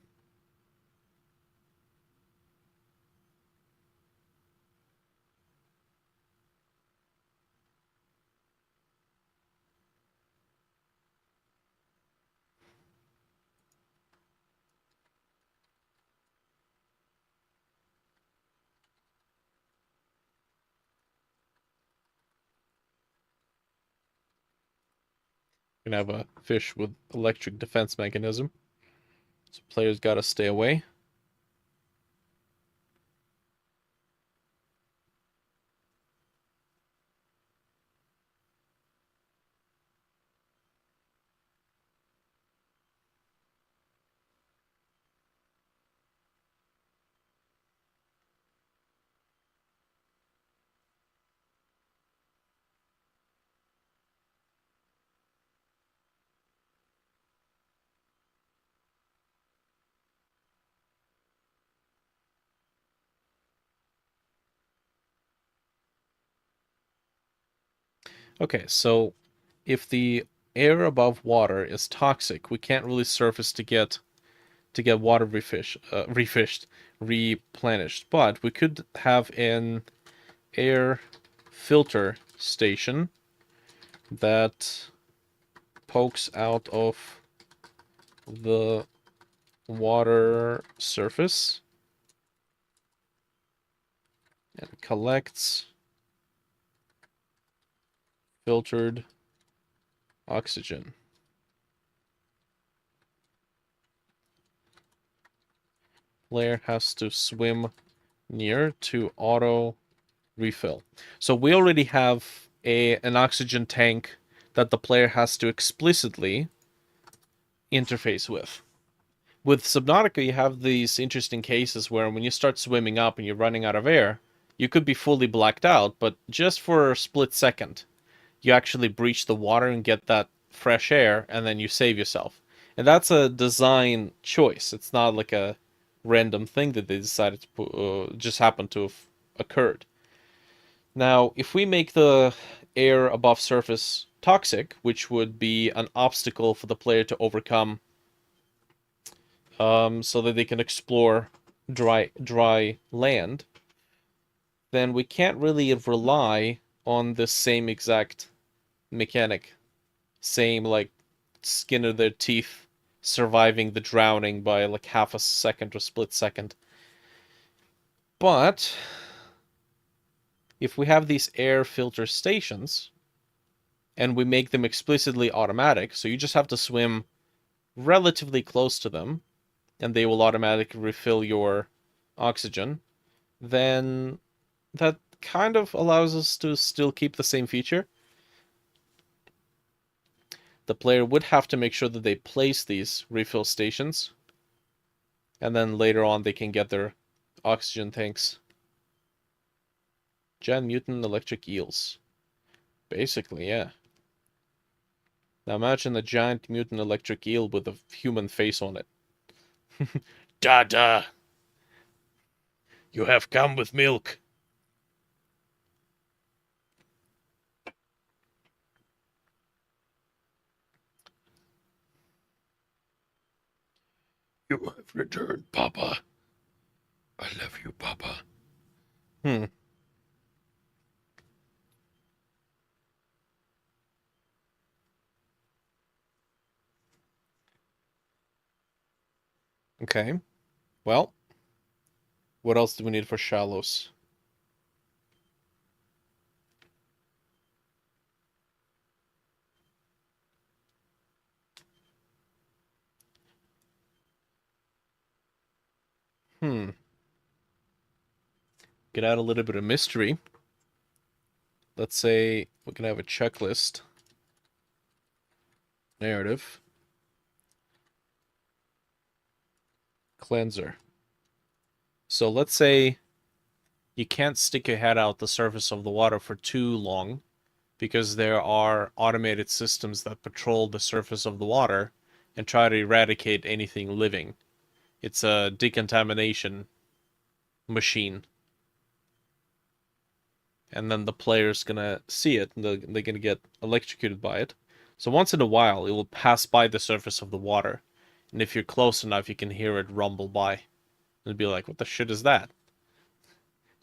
We're gonna have a fish with electric defense mechanism. So players gotta stay away. Okay, so if the air above water is toxic, we can't really surface to get water refished, replenished. But we could have an air filter station that pokes out of the water surface and collects filtered oxygen. Player has to swim near to auto refill. So we already have an oxygen tank that the player has to explicitly interface with. With Subnautica, you have these interesting cases where when you start swimming up and you're running out of air, you could be fully blacked out, but just for a split second, you actually breach the water and get that fresh air, and then you save yourself. And that's a design choice. It's not like a random thing that they decided to put, just happened to have occurred. Now, if we make the air above surface toxic, which would be an obstacle for the player to overcome, so that they can explore dry land, then we can't really rely on the same exact mechanic, same like skin of their teeth, surviving the drowning by like half a second or split second. But if we have these air filter stations and we make them explicitly automatic, so you just have to swim relatively close to them and they will automatically refill your oxygen, then that kind of allows us to still keep the same feature. The player would have to make sure that they place these refill stations, and then later on they can get their oxygen tanks. Giant mutant electric eels. Basically, yeah. Now imagine a giant mutant electric eel with a human face on it. Dada! You have come with milk. You have returned, Papa. I love you, Papa. Hmm. Okay. Well, what else do we need for shallows? Hmm. Get out a little bit of mystery. Let's say we can have a checklist. Narrative. Cleanser. So let's say you can't stick your head out the surface of the water for too long because there are automated systems that patrol the surface of the water and try to eradicate anything living. It's a decontamination machine. And then the player's gonna see it and they're gonna get electrocuted by it. So once in a while, it will pass by the surface of the water. And if you're close enough, you can hear it rumble by. And be like, what the shit is that?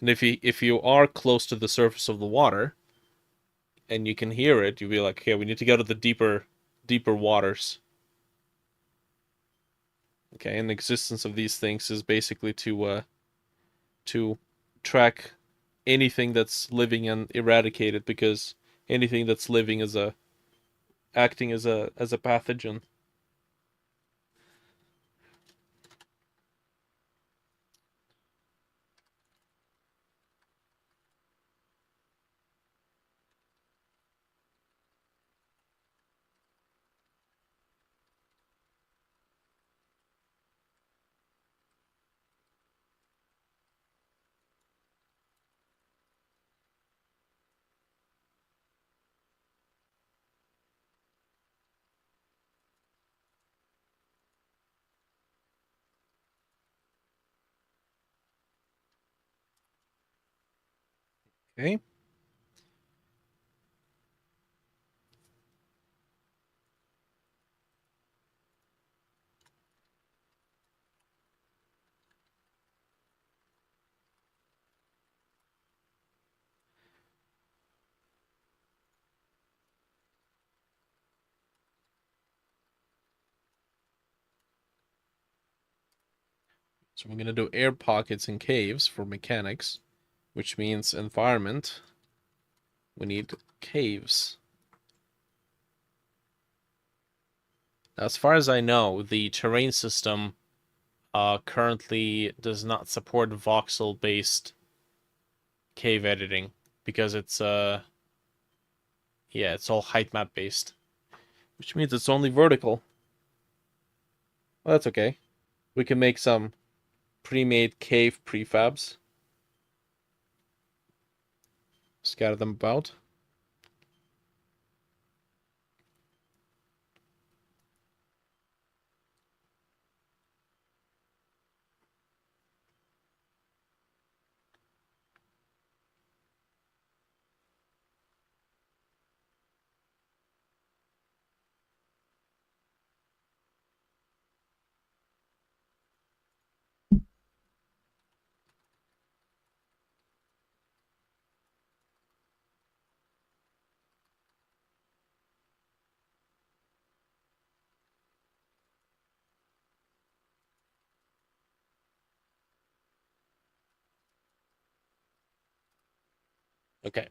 And if you are close to the surface of the water and you can hear it, you'll be like, okay, we need to go to the deeper waters. Okay, and the existence of these things is basically to track anything that's living and eradicate it, because anything that's living is a acting as a pathogen. Okay. So we're gonna do air pockets and caves for mechanics, which means environment. We need caves. As far as I know, the terrain system currently does not support voxel-based cave editing because it's yeah, it's all height map based, which means it's only vertical. Well, that's okay. We can make some pre-made cave prefabs. Scatter them about. Okay.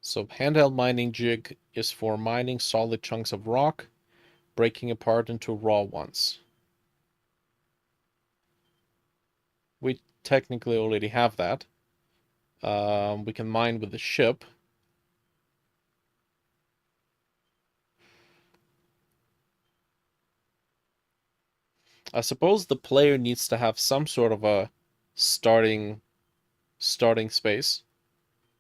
So handheld mining jig is for mining solid chunks of rock, breaking apart into raw ones. We technically already have that. We can mine with the ship. I suppose the player needs to have some sort of a starting space.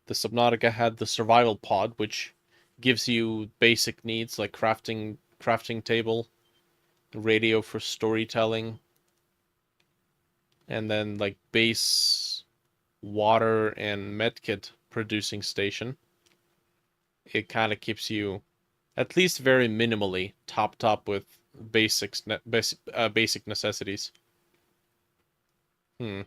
The Subnautica had the survival pod, which gives you basic needs like crafting table, radio for storytelling, and then like base water and medkit producing station. It kind of keeps you at least very minimally topped up with basic necessities. Hmm.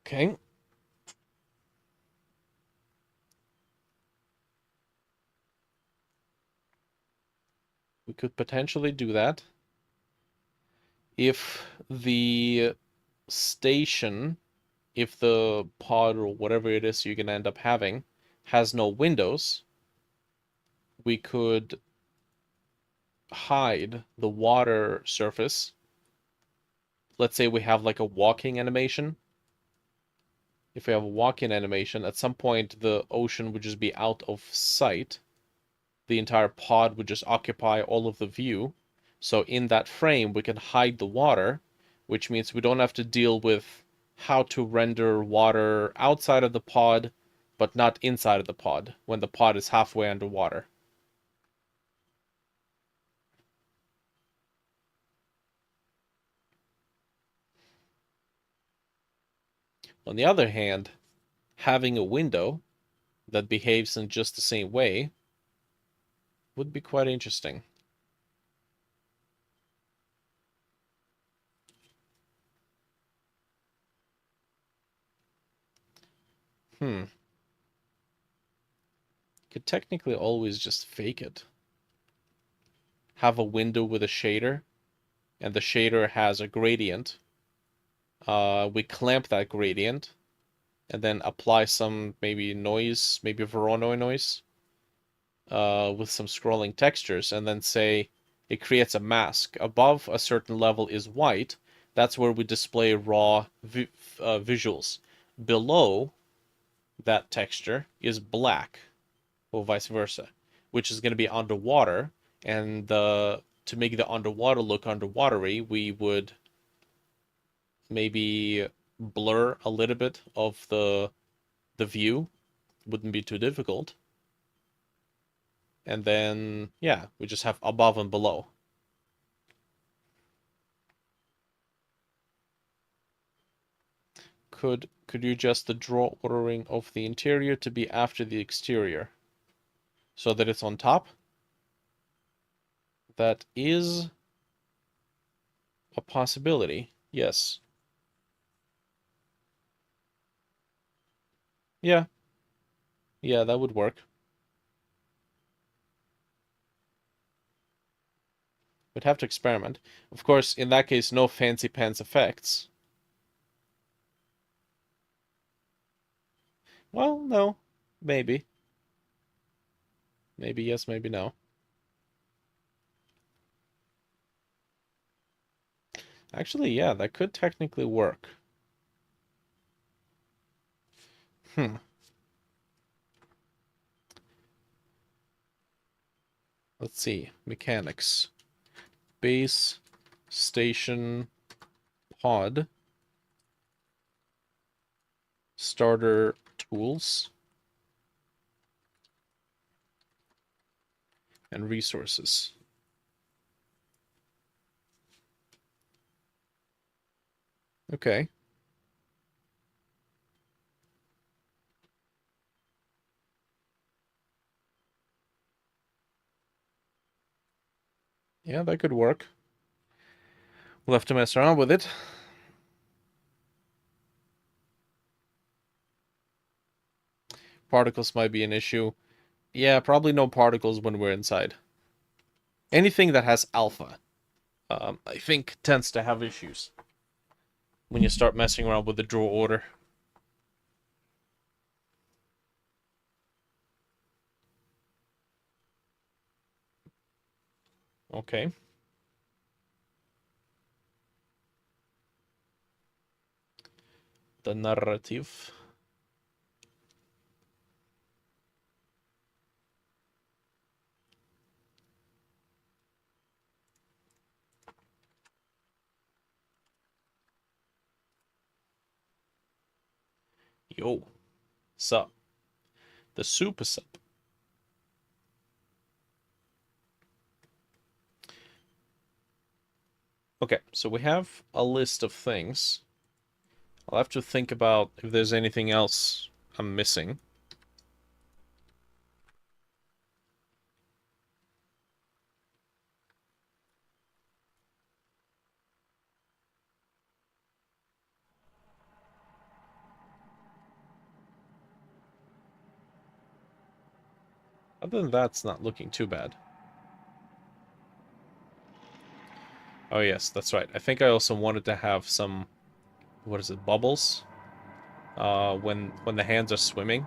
Okay. We could potentially do that if the station, if the pod or whatever it is you're gonna end up having has no windows, we could hide the water surface. Let's say we have like a walking animation. If we have a walking animation, at some point the ocean would just be out of sight. The entire pod would just occupy all of the view. So in that frame, we can hide the water, which means we don't have to deal with how to render water outside of the pod, but not inside of the pod when the pod is halfway underwater. On the other hand, having a window that behaves in just the same way would be quite interesting. Hmm. Could technically always just fake it. Have a window with a shader, and the shader has a gradient. We clamp that gradient, and then apply some maybe noise, maybe Voronoi noise, with some scrolling textures, and then say it creates a mask. Above a certain level is white. That's where we display raw visuals. Below that texture is black, or vice versa, which is going to be underwater. And to make the underwater look underwatery, we would maybe blur a little bit of the view. Wouldn't be too difficult. And then yeah, we just have above and below. Could you adjust the draw ordering of the interior to be after the exterior so that it's on top? That is a possibility. Yes. Yeah. Yeah, that would work. We'd have to experiment. Of course, in that case, no fancy pants effects. Well, no. Maybe. Maybe yes, maybe no. Actually, yeah, that could technically work. Hmm. Let's see. Mechanics. Base station pod. Starter tools. And resources. Okay. Yeah, that could work. We'll have to mess around with it. Particles might be an issue. Yeah, probably no particles when we're inside. Anything that has alpha, I think tends to have issues when you start messing around with the draw order. Okay. The narrative. Yo. Sup. The super sup. Okay, so we have a list of things. I'll have to think about if there's anything else I'm missing. Other than that, it's not looking too bad. Oh yes, that's right. I think I also wanted to have some, what is it, bubbles? When the hands are swimming,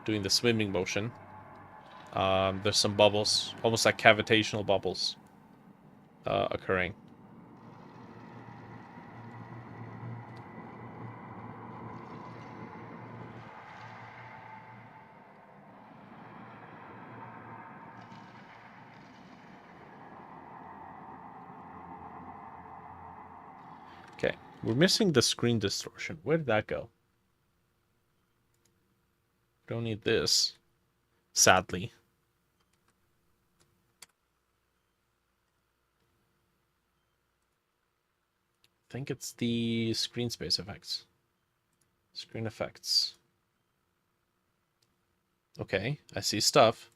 doing the swimming motion, there's some bubbles, almost like cavitational bubbles, occurring. Okay, we're missing the screen distortion. Where did that go? Don't need this, sadly. I think it's the screen space effects. Screen effects. Okay, I see stuff.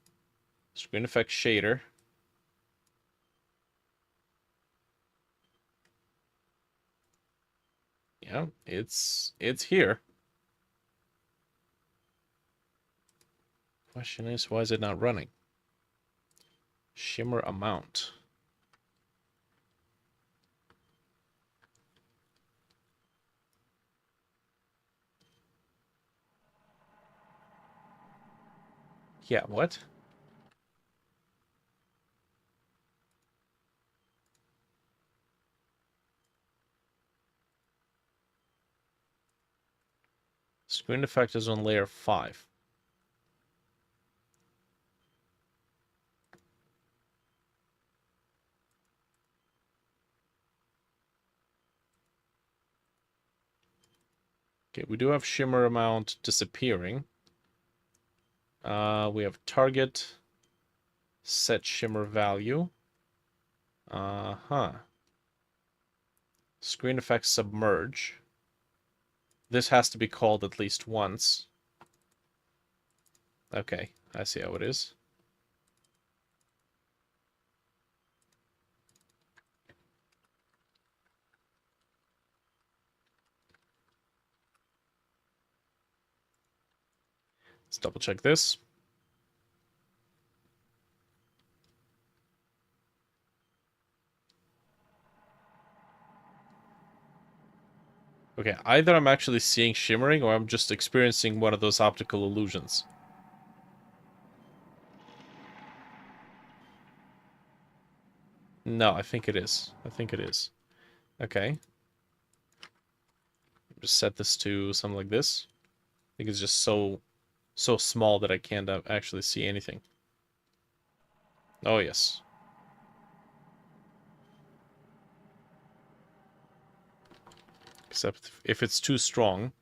Screen effect shader. Yeah, it's here. Question is, why is it not running? Shimmer amount. Yeah, what? Screen effect is on layer 5. Okay, we do have shimmer amount disappearing. We have target, set shimmer value. Uh-huh. Screen effect submerge. This has to be called at least once. Okay, I see how it is. Let's double check this. Okay, either I'm actually seeing shimmering or I'm just experiencing one of those optical illusions. No, I think it is. I think it is. Okay. Just set this to something like this. I think it's just so small that I can't actually see anything. Oh, yes. Except if it's too strong,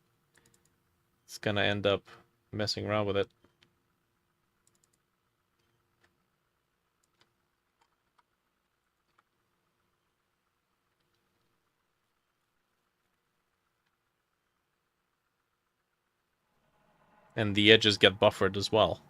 it's gonna end up messing around with it. And the edges get buffered as well.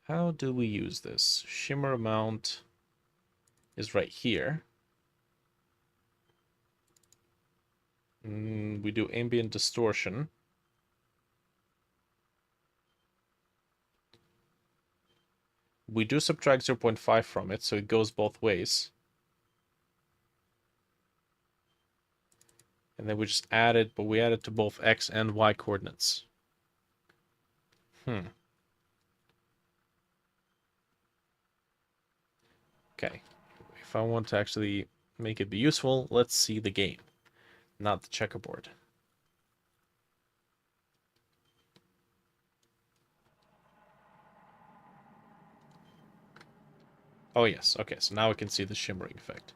How do we use this? Shimmer amount is right here. We do ambient distortion. We do subtract 0.5 from it, so it goes both ways. And then we just add it, but we add it to both x and y coordinates. Okay. If I want to actually make it be useful, let's see the game, not the checkerboard. Oh yes, okay, so now we can see the shimmering effect.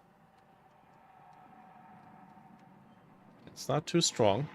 It's not too strong.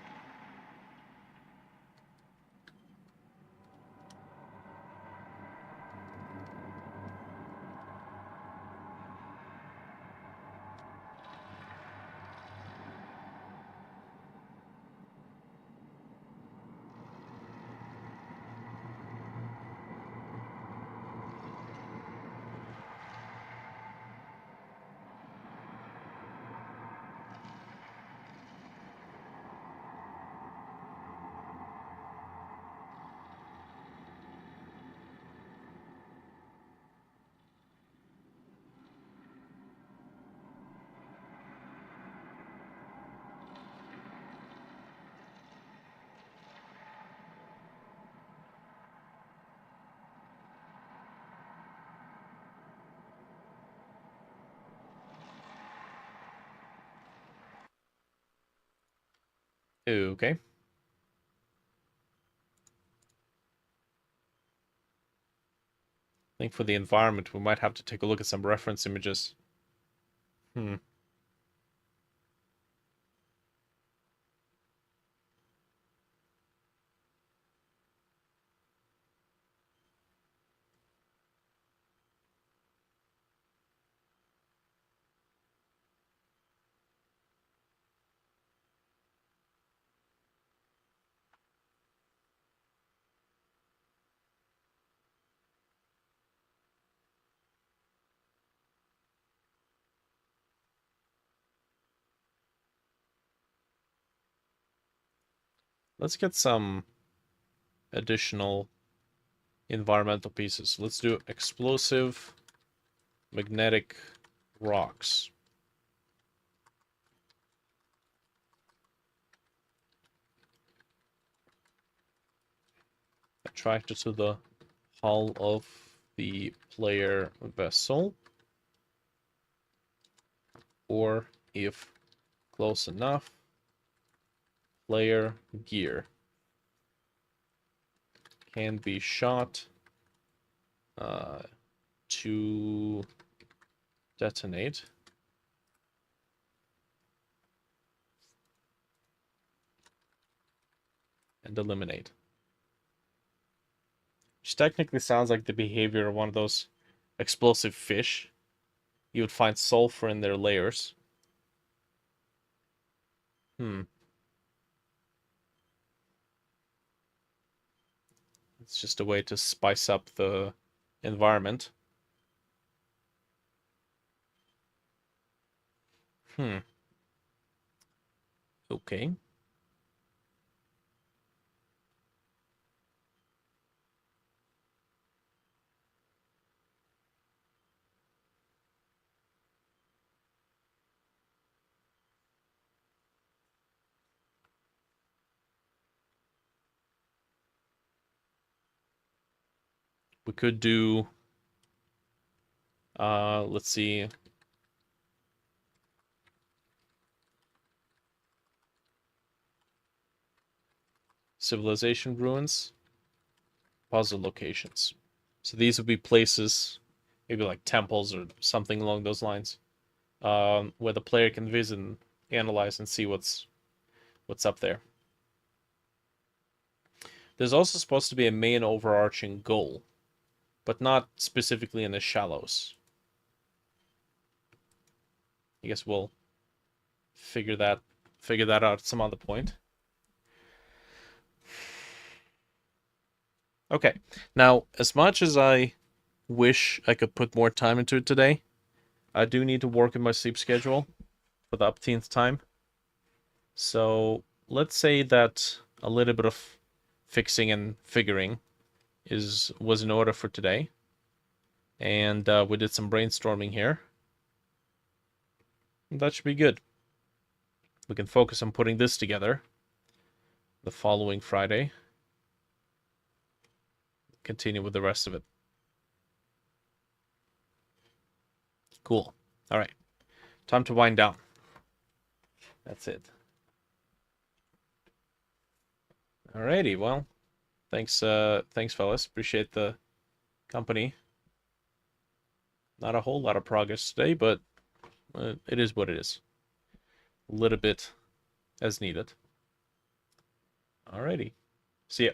Okay. I think for the environment, we might have to take a look at some reference images. Let's get some additional environmental pieces. Let's do explosive magnetic rocks. Attracted to the hull of the player vessel, or if close enough, player gear can be shot to detonate. And eliminate. Which technically sounds like the behavior of one of those explosive fish. You would find sulfur in their layers. It's just a way to spice up the environment. Okay. We could do, let's see. Civilization ruins, puzzle locations. So these would be places, maybe like temples or something along those lines, where the player can visit and analyze and see what's up there. There's also supposed to be a main overarching goal, but not specifically in the shallows. I guess we'll figure that out at some other point. Okay, now as much as I wish I could put more time into it today. I do need to work in my sleep schedule for the upteenth time. So let's say that a little bit of fixing and figuring was in order for today. And we did some brainstorming here. That should be good. We can focus on putting this together the following Friday. Continue with the rest of it. Cool. All right. Time to wind down. That's it. Alrighty, well, thanks fellas. Appreciate the company. Not a whole lot of progress today, but it is what it is. A little bit as needed. Alrighty. See ya.